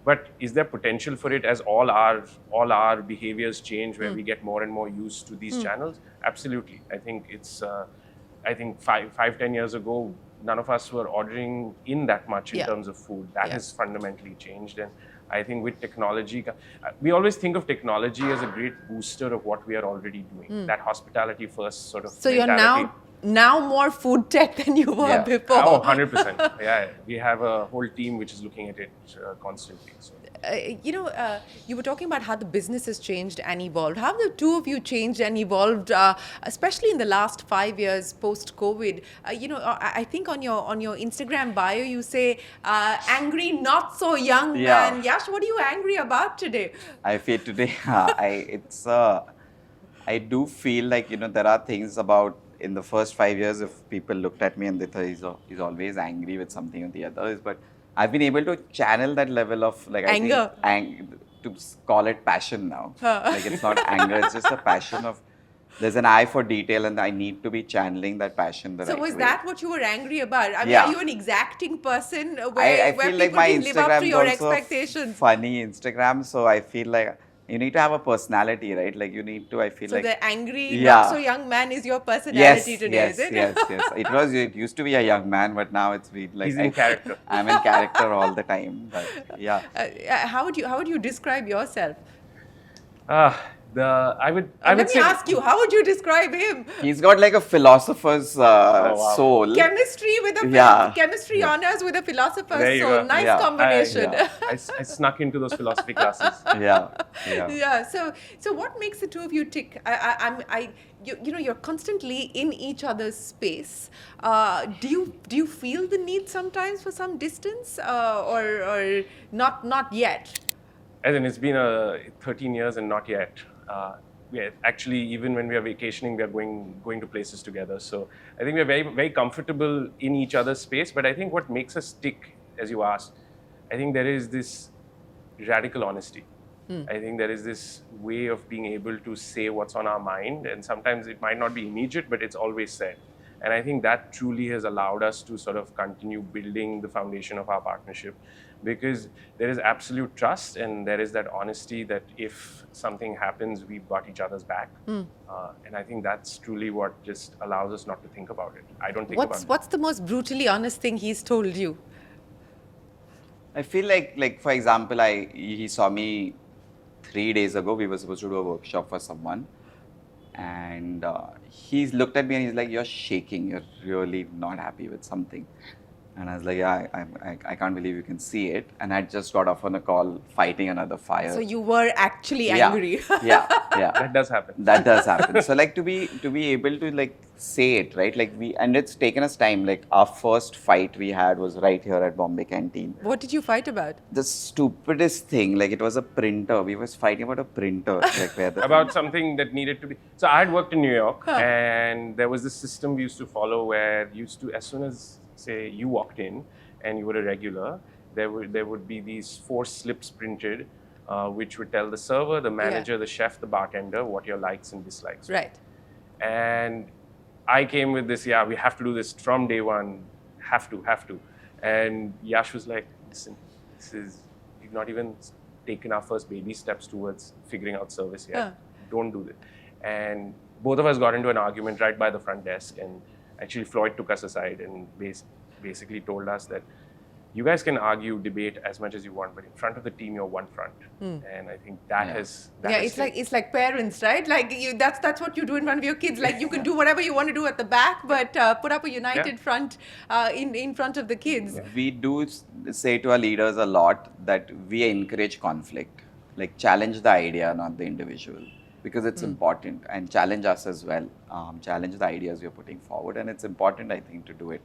S3: But is there potential for it as all our behaviors change, where we get more and more used to these channels? Absolutely. I think it's. I think 10 years ago, none of us were ordering in that much in terms of food. That has fundamentally changed, and I think with technology, we always think of technology as a great booster of what we are already doing. That hospitality first sort of.
S1: So you're now more food tech than you were before.
S3: Oh, 100%. Yeah, we have a whole team which is looking at it constantly. So.
S1: You were talking about how the business has changed and evolved. How have the two of you changed and evolved, especially in the last 5 years post-COVID? I think on your Instagram bio you say, angry, not so young man. Yash, what are you angry about today?
S2: I feel today, I do feel like, there are things about, in the first 5 years, if people looked at me and they thought he's always angry with something or the other, but I've been able to channel that level of
S1: anger.
S2: To call it passion now. Like it's not anger, it's just a passion of, there's an eye for detail and I need to be channeling that passion the right way.
S1: So was that what you were angry about? I mean, are you an exacting person where
S2: I feel like
S1: people
S2: my
S1: can live up to
S2: Instagram
S1: your
S2: is also
S1: expectations?
S2: Funny Instagram, so I feel like you need to have a personality, right? Like you need to, I feel like...
S1: So the angry, not so young man is your personality today, is it?
S2: Yes. It used to be a young man, but now it's been like...
S3: He's in character.
S2: I'm in character all the time, but yeah.
S1: How would you describe yourself?
S3: Let me
S1: ask you, how would you describe him?
S2: He's got like a philosopher's soul.
S1: Chemistry with chemistry honors with a philosopher's soul. Nice combination.
S3: I snuck into those philosophy classes.
S2: Yeah.
S1: So what makes the two of you tick? You're constantly in each other's space. Do you feel the need sometimes for some distance, or not yet?
S3: As in, it's been 13 years and not yet. Actually, even when we are vacationing, we are going to places together. So I think we are very, very comfortable in each other's space. But I think what makes us tick, as you asked, I think there is this radical honesty. I think there is this way of being able to say what's on our mind. And sometimes it might not be immediate, but it's always said. And I think that truly has allowed us to sort of continue building the foundation of our partnership, because there is absolute trust and there is that honesty that if something happens, we've got each other's back. And I think that's truly what just allows us not to think about it. I don't think about it.
S1: What's the most brutally honest thing he's told you?
S2: I feel like for example, he saw me 3 days ago. We were supposed to do a workshop for someone. And he's looked at me and he's like, "You're shaking. You're really not happy with something." And I was like, "Yeah, I can't believe you can see it." And I just got off on a call fighting another fire.
S1: So you were actually angry.
S2: Yeah.
S3: That does happen.
S2: That does happen. So like to be able to like say it, right? Like and it's taken us time. Like our first fight we had was right here at Bombay Canteen.
S1: What did you fight about?
S2: The stupidest thing, like it was a printer. We was fighting about a printer. Like
S3: about something that needed to be. So I had worked in New York and there was this system we used to follow where as soon as, say, you walked in and you were a regular, there would be these 4 slips printed, which would tell the server, the manager, the chef, the bartender what your likes and dislikes were.
S1: Right.
S3: And I came with this, we have to do this from day one, have to. And Yash was like, "Listen, we've not even taken our first baby steps towards figuring out service yet. Don't do this." And both of us got into an argument right by the front desk, and actually Floyd took us aside and basically told us that you guys can argue, debate as much as you want, but in front of the team, you're one front. And I think
S1: it's like parents, right? Like that's what you do in front of your kids. Like you can do whatever you want to do at the back, but put up a united front in front of the kids.
S2: We do say to our leaders a lot that we encourage conflict, like challenge the idea, not the individual, because it's important, and challenge us as well. Challenge the ideas we are putting forward, and it's important, I think, to do it.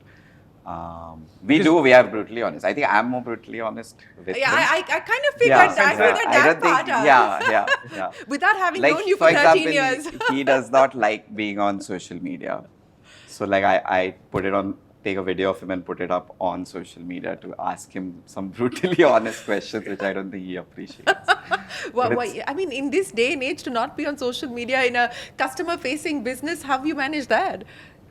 S2: We are brutally honest. I think I'm more brutally honest with him.
S1: I kind of figured that part out.
S2: Yeah.
S1: Without having
S2: like,
S1: known you for 13 years.
S2: He does not like being on social media. So like I take a video of him and put it up on social media to ask him some brutally honest questions, which I don't think he appreciates.
S1: I mean, in this day and age, to not be on social media in a customer-facing business, how have you managed that?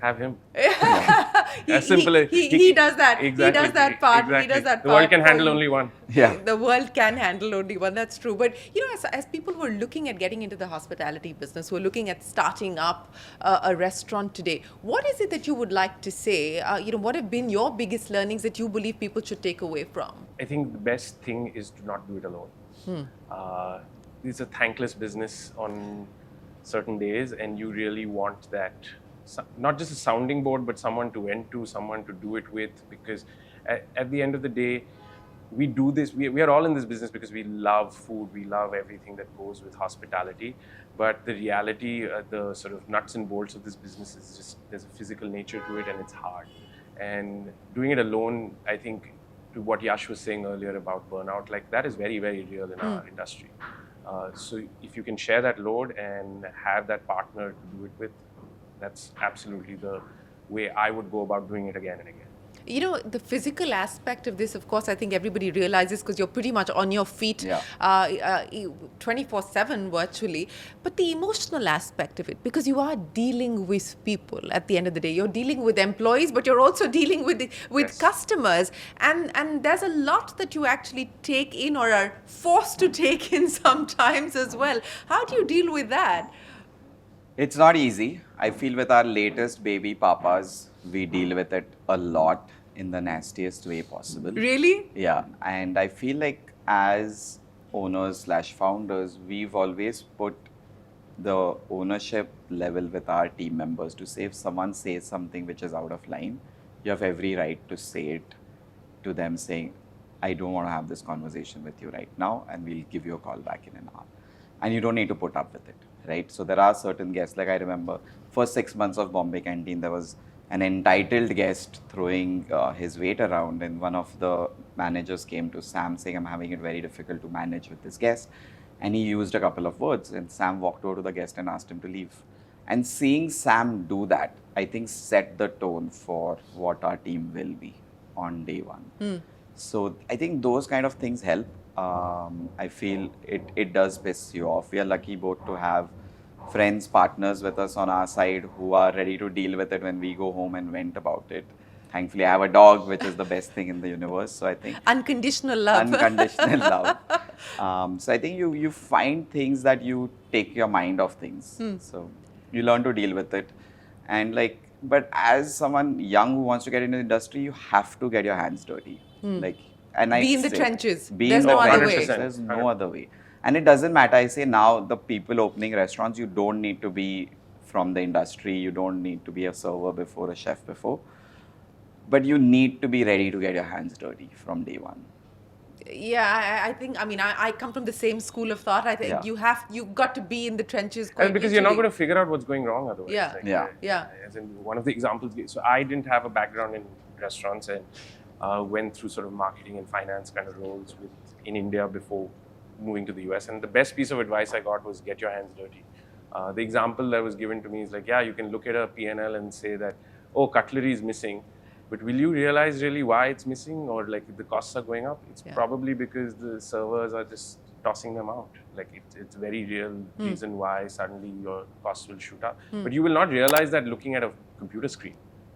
S3: have him.
S1: As
S3: simple as-
S1: he does that. He does that part.
S3: Exactly.
S1: He does that
S3: The
S1: part.
S3: world can
S1: for
S3: handle
S1: you.
S3: only one.
S2: Yeah.
S1: The world can handle only one. That's true. But as people who are looking at getting into the hospitality business, who are looking at starting up a restaurant today, what is it that you would like to say? What have been your biggest learnings that you believe people should take away from?
S3: I think the best thing is to not do it alone. It's a thankless business on certain days, and you really want that, not just a sounding board, but someone to vent to, someone to do it with, because at the end of the day, we do this, we are all in this business because we love food, we love everything that goes with hospitality, but the reality, the sort of nuts and bolts of this business is just, there's a physical nature to it and it's hard. And doing it alone, I think, to what Yash was saying earlier about burnout, like that is very, very real in our industry. So if you can share that load and have that partner to do it with, that's absolutely the way I would go about doing it again and again.
S1: The physical aspect of this, of course, I think everybody realizes because you're pretty much on your feet 24/7 virtually. But the emotional aspect of it, because you are dealing with people at the end of the day. You're dealing with employees, but you're also dealing with
S3: Yes.
S1: customers. And there's a lot that you actually take in or are forced to take in sometimes as well. How do you deal with that?
S2: It's not easy. I feel with our latest baby papas, we deal with it a lot in the nastiest way possible.
S1: Really?
S2: Yeah, and I feel like as owners/founders, we've always put the ownership level with our team members to say if someone says something which is out of line, you have every right to say it to them saying, I don't want to have this conversation with you right now, and we'll give you a call back in an hour. And you don't need to put up with it, right? So there are certain guests, like I remember first 6 months of Bombay Canteen, there was an entitled guest throwing his weight around, and one of the managers came to Sam saying, I'm having it very difficult to manage with this guest. And he used a couple of words, and Sam walked over to the guest and asked him to leave. And seeing Sam do that, I think set the tone for what our team will be on day one. So I think those kind of things help. I feel it does piss you off. We are lucky both to have friends, partners with us on our side who are ready to deal with it when we go home and vent about it. Thankfully, I have a dog, which is the best thing in the universe. So I think
S1: Unconditional love.
S2: unconditional love. So I think you find things that you take your mind off things. So you learn to deal with it. And but as someone young who wants to get into the industry, you have to get your hands dirty.
S1: Be in the trenches.
S2: Be
S1: There's
S2: in the
S1: no other
S2: trenches.
S1: way.
S2: There's no other way. And it doesn't matter. I say now the people opening restaurants, you don't need to be from the industry. You don't need to be a server before, a chef before. But you need to be ready to get your hands dirty from day one.
S1: Yeah, I think, I come from the same school of thought. I think you've got to be in the trenches quite
S3: And because you're not
S1: literally.
S3: going to figure out what's going wrong otherwise.
S1: Yeah. Yeah.
S3: As in one of the examples, so I didn't have a background in restaurants and went through sort of marketing and finance kind of roles in India before moving to the US. And the best piece of advice I got was get your hands dirty. The example that was given to me is you can look at a P&L and say that, oh, cutlery is missing. But will you realize really why it's missing or the costs are going up? It's probably because the servers are just tossing them out. It's a very real reason why suddenly your costs will shoot up. But you will not realize that looking at a computer screen.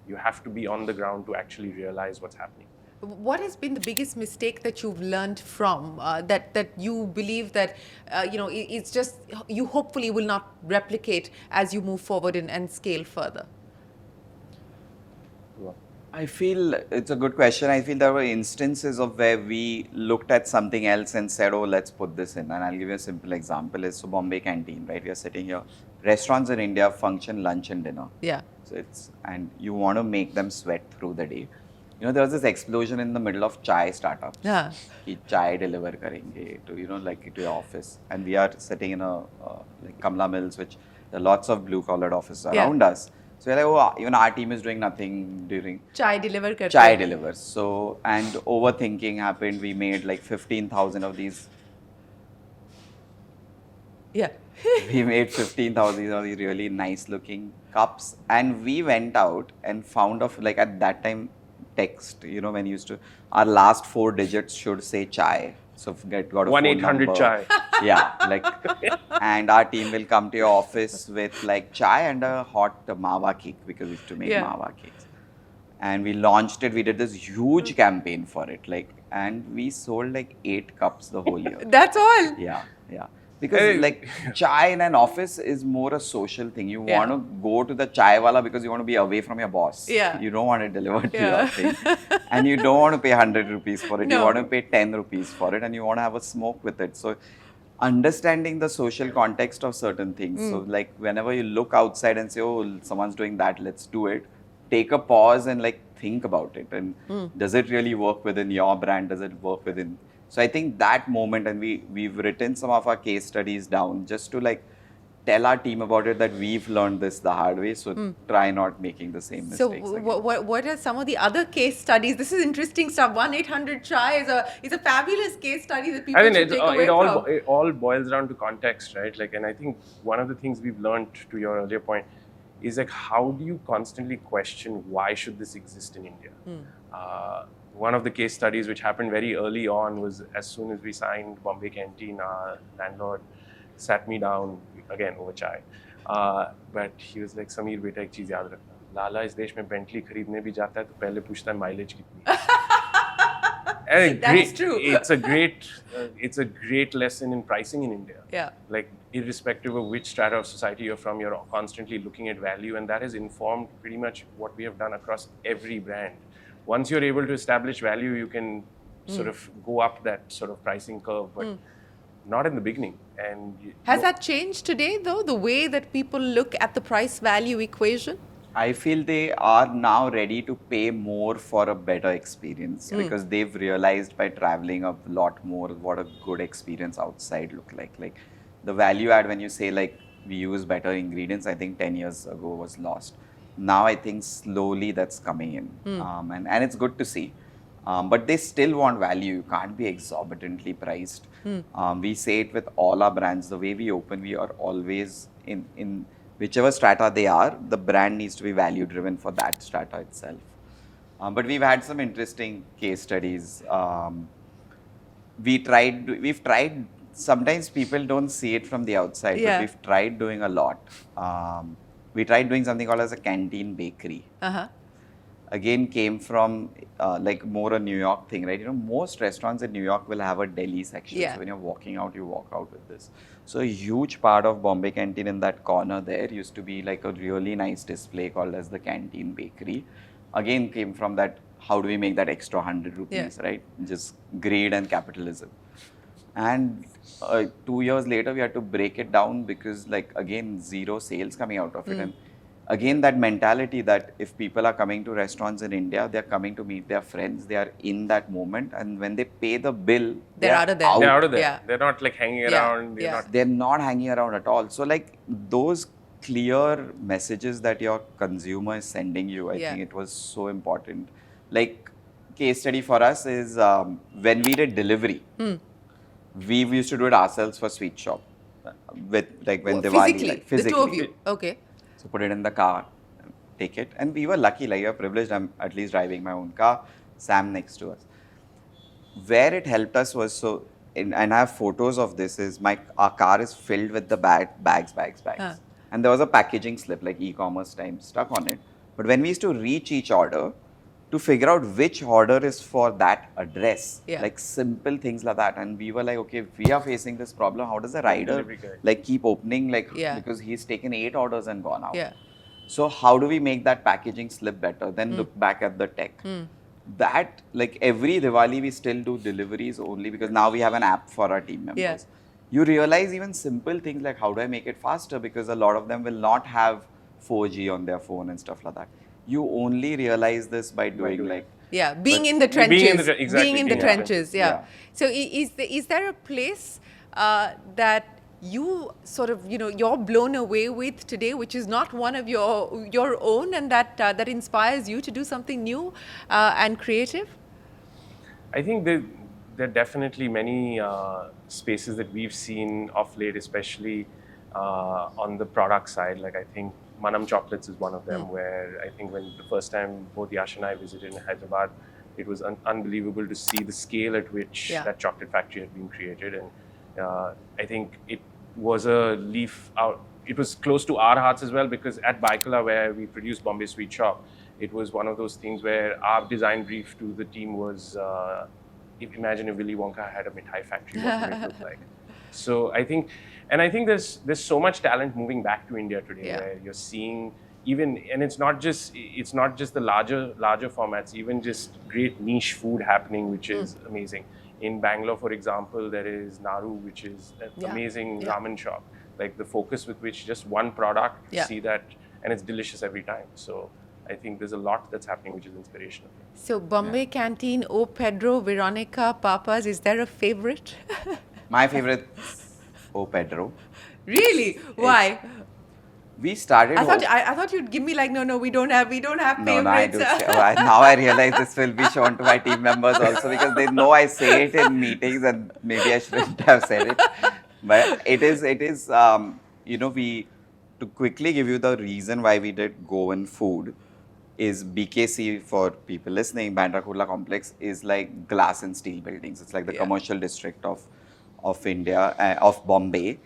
S3: You have to be on the ground to actually realize what's happening.
S1: What has been the biggest mistake that you've learned from that you believe that it's just you hopefully will not replicate as you move forward and scale further?
S2: I feel it's a good question. I feel there were instances of where we looked at something else and said, oh, let's put this in. And I'll give you a simple example. It's Bombay Canteen, right? We are sitting here. Restaurants in India function lunch and dinner.
S1: Yeah.
S2: So and you want to make them sweat through the day. There was this explosion in the middle of chai startups.
S1: Yeah.
S2: Ki chai deliver karenge to, to your office. And we are sitting in a, Kamla Mills, which there are lots of blue-collared offices around us. So we're like, oh, even our team is doing nothing during
S1: Chai deliver karte.
S2: Chai delivers. So, and overthinking happened. We made 15,000 of these.
S1: Yeah.
S2: We made 15,000 of these really nice looking cups. And we went out and found at that time, text, when you used to, our last 4 digits should say chai. So got a
S3: 1-800
S2: phone
S3: chai.
S2: Yeah, like, and our team will come to your office with like chai and a hot mawa cake because we used to make
S1: Yeah.
S2: mawa cakes. And we launched it. We did this huge campaign for it, like, and we sold like 8 cups the whole year.
S1: That's all.
S2: Yeah, yeah. Because like chai in an office is more a social thing. You
S1: Yeah.
S2: want to go to the chai wala because you want to be away from your boss.
S1: Yeah.
S2: You don't want it delivered to
S1: Yeah.
S2: your thing. And you don't want to pay 100 rupees for it.
S1: No.
S2: You want to pay 10 rupees for it and you want to have a smoke with it. So understanding the social context of certain things. So like whenever you look outside and say, oh, someone's doing that, let's do it. Take a pause and like think about it. And does it really work within your brand? Does it work within? So I think that moment, and we've written some of our case studies down just to like tell our team about it, that we've learned this the hard way. So try not making the same
S1: So
S2: mistakes again.
S1: what are some of the other case studies? This is interesting stuff. 1-800-CHAI is a fabulous case study that people
S3: I mean,
S1: should take away from.
S3: it all boils down to context, right? Like, and I think one of the things we've learned, to your earlier point, is like, how do you constantly question why should this exist in India? One of the case studies which happened very early on was as soon as we signed Bombay Canteen, our landlord sat me down again over chai. But he was like, Sameer, beta, ek cheez yaad rakhna. Lala is desh mein Bentley khareedne bhi jata hai, to pehle puchta hai mileage kitni hai.
S1: That's true.
S3: It's a great lesson in pricing in India.
S1: Yeah.
S3: Like, irrespective of which strata of society you're from, you're constantly looking at value, and that has informed pretty much what we have done across every brand. Once you're able to establish value, you can sort of go up that sort of pricing curve, but not in the beginning. And
S1: Has that changed today, though, the way that people look at the price-value equation?
S2: I feel they are now ready to pay more for a better experience because they've realized by traveling a lot more what a good experience outside look like. Like the value add when you say like we use better ingredients, I think 10 years ago was lost. Now I think slowly that's coming in and it's good to see. But they still want value. You can't be exorbitantly priced. We say it with all our brands. The way we open, we are always in whichever strata they are, the brand needs to be value driven for that strata itself. But we've had some interesting case studies. We've tried, sometimes people don't see it from the outside,
S1: Yeah.
S2: but we've tried doing a lot. We tried doing something called as a canteen bakery. Again, came from like more a New York thing, right? You know, most restaurants in New York will have a deli section.
S1: Yeah.
S2: So when you're walking out, you walk out with this. So a huge part of Bombay Canteen in that corner there used to be like a really nice display called as the Canteen Bakery. Again, came from that, how do we make that extra 100 rupees, right? Just greed and capitalism. And 2 years later, we had to break it down because like, again, zero sales coming out of it. And again, that mentality that if people are coming to restaurants in India, they're coming to meet their friends, they are in that moment, and when they pay the bill,
S1: They're out of there.
S3: they're out of there.
S1: Yeah.
S3: They're not like hanging
S1: Yeah.
S3: around.
S2: they're not hanging around at all. So like those clear messages that your consumer is sending you, I think it was so important. Like case study for us is when we did delivery, we used to do it ourselves for Sweet Shop with like when Diwali,
S1: Physically,
S2: like, physically.
S1: the two of you. Okay.
S2: So put it in the car, take it. And we were lucky, like you're privileged, I'm at least driving my own car, Sam next to us. Where it helped us was, and I have photos of this, is our car is filled with the bags. And there was a packaging slip, like e-commerce time, stuck on it. But when we used to reach each order, to figure out which order is for that address, like simple things like that. And we were like, okay, if we are facing this problem, how does the rider like keep opening, like because he's taken 8 orders and gone out. So how do we make that packaging slip better? Then look back at the tech. That, like every Diwali, we still do deliveries only because now we have an app for our team members. You realize even simple things like how do I make it faster, because a lot of them will not have 4G on their phone and stuff like that. You only realize this by doing like
S1: being in the trenches.
S3: Being in the
S1: trenches. So is there a place that you sort of, you're blown away with today, which is not one of your own, and that inspires you to do something new and creative?
S3: I think there are definitely many spaces that we've seen of late, especially on the product side. Like I think Manam Chocolates is one of them, where I think when the first time both Yash and I visited in Hyderabad, it was unbelievable to see the scale at which that chocolate factory had been created. And I think it was a leaf out. It was close to our hearts as well, because at Baikala, where we produced Bombay Sweet Shop, it was one of those things where our design brief to the team was, imagine if Willy Wonka had a mithai factory, what would it look like? So I think there's so much talent moving back to India today, where you're seeing and it's not just the larger formats, even just great niche food happening, which is amazing. In Bangalore, for example, there is Naru, which is an amazing ramen shop. Like the focus with which just one product, see that, and it's delicious every time. So I think there's a lot that's happening, which is inspirational.
S1: So Bombay Canteen, O Pedro, Veronica, Papa's, is there a favorite?
S2: My favorite, O Pedro.
S1: Really? Why?
S2: We started.
S1: I thought you'd give me like, no, we don't have favorites.
S2: No, I do. Now I realize this will be shown to my team members also, because they know I say it in meetings, and maybe I shouldn't have said it. But it is. To quickly give you the reason why we did Goan food is BKC, for people listening, Bandra Kurla complex is like glass and steel buildings. It's like the commercial district of India, of Bombay,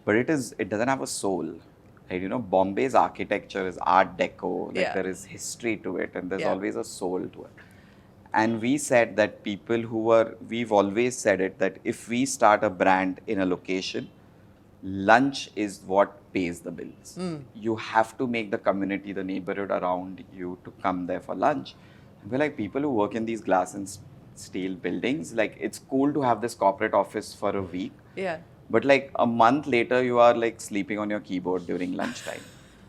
S2: but it doesn't have a soul. Right? Bombay's architecture is Art Deco. There is history to it, and there's always a soul to it. And we said that we've always said it, that if we start a brand in a location, lunch is what pays the bills. You have to make the community, the neighborhood around you, to come there for lunch. And we're like, people who work in these glass and steel buildings, like, it's cool to have this corporate office for a week.
S1: Yeah.
S2: But like a month later, you are like sleeping on your keyboard during lunchtime.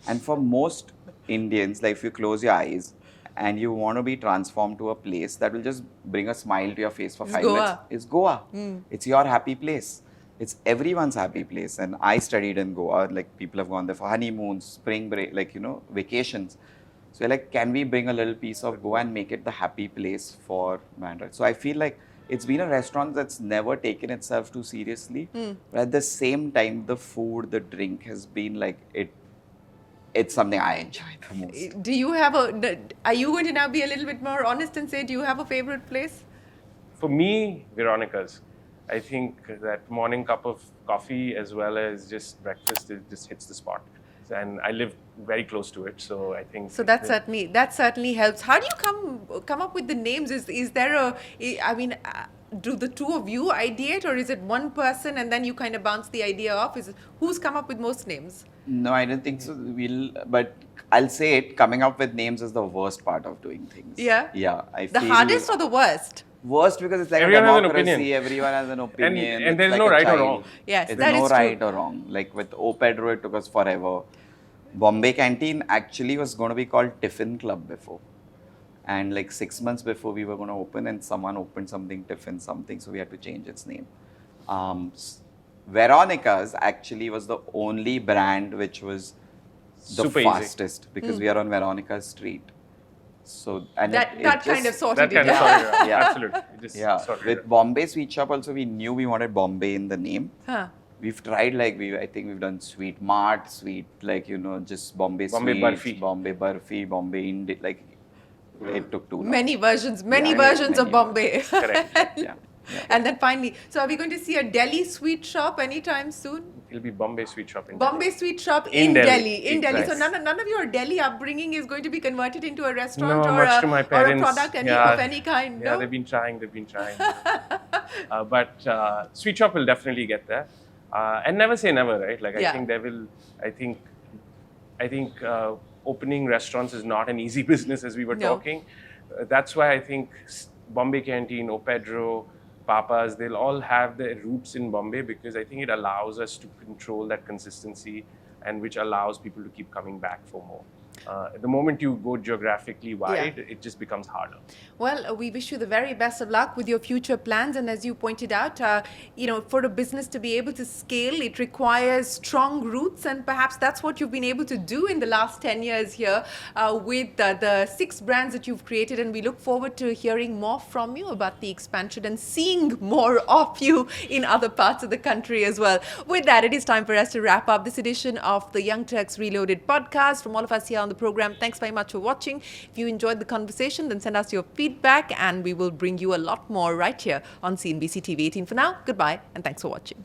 S2: And for most Indians, like, if you close your eyes and you want to be transformed to a place that will just bring a smile to your face for 5 minutes, it's Goa. It's your happy place. It's everyone's happy place. And I studied in Goa. Like, people have gone there for honeymoons, spring break, vacations. So we're like, can we bring a little piece of Goa and make it the happy place for Bandra? So I feel like it's been a restaurant that's never taken itself too seriously. But at the same time, the food, the drink has been like, it's something I enjoy the most.
S1: Do you have are you going to now be a little bit more honest and say, do you have a favorite place?
S3: For me, Veronica's. I think that morning cup of coffee as well as just breakfast, it just hits the spot. And I live very close to it, so I think.
S1: So that certainly helps. How do you come up with the names? Is there do the two of you ideate, or is it one person and then you kind of bounce the idea off? Who's come up with most names?
S2: No, I don't think so. But I'll say it. Coming up with names is the worst part of doing things.
S1: Yeah.
S2: Yeah,
S1: the hardest or the worst?
S2: Worst, because it's like
S3: everyone
S2: a democracy. Everyone has an opinion.
S3: And there's no right or wrong.
S1: Yes,
S2: there's
S1: that is
S2: no
S1: true.
S2: right or wrong. Like with O Pedro, it took us forever. Bombay Canteen actually was going to be called Tiffin Club before. And like 6 months before we were going to open, and someone opened something, Tiffin something, so we had to change its name. Veronica's actually was the only brand which was the
S3: super
S2: fastest
S3: easy.
S2: because we are on Veronica Street. So and
S1: that kind of sorted
S3: That kind
S1: it
S3: of
S1: out.
S3: sorted it out.
S2: Yeah.
S3: Absolutely. It just sorted it
S2: With
S3: out.
S2: Bombay Sweet Shop also, we knew we wanted Bombay in the name.
S1: Huh.
S2: We've tried I think we've done Sweet Mart, Sweet, just Bombay
S3: Bombay
S2: Sweets,
S3: Barfi.
S2: Bombay Barfi, Bombay Indi, it took too long.
S1: Many versions of
S2: many
S1: Bombay.
S3: Correct.
S2: Yeah.
S1: And then finally, so are we going to see a Delhi sweet shop anytime soon?
S3: It'll be Bombay Sweet Shop in
S1: Bombay
S3: Delhi.
S1: Sweet Shop
S3: In
S1: in
S3: Delhi.
S1: Delhi. In Delhi. So
S3: Exactly.
S1: none of your Delhi upbringing is going to be converted into a restaurant
S3: No,
S1: or,
S3: much to my
S1: or a
S3: parents.
S1: product of any kind.
S3: Yeah,
S1: No?
S3: they've been trying. But Sweet Shop will definitely get there. And never say never, right? Like,
S1: Yeah.
S3: I think there will, I think opening restaurants is not an easy business, as we were
S1: No.
S3: talking. That's why I think Bombay Canteen, O Pedro, Papa's, they'll all have their roots in Bombay, because I think it allows us to control that consistency, and which allows people to keep coming back for more. The moment you go geographically wide, it just becomes harder.
S1: Well, we wish you the very best of luck with your future plans. And as you pointed out, for a business to be able to scale, it requires strong roots. And perhaps that's what you've been able to do in the last 10 years here with the 6 brands that you've created. And we look forward to hearing more from you about the expansion and seeing more of you in other parts of the country as well. With that, it is time for us to wrap up this edition of the Young Turks Reloaded podcast. From all of us here on the program. Thanks very much for watching. If you enjoyed the conversation, then send us your feedback and we will bring you a lot more right here on CNBC TV 18. For now, goodbye and thanks for watching.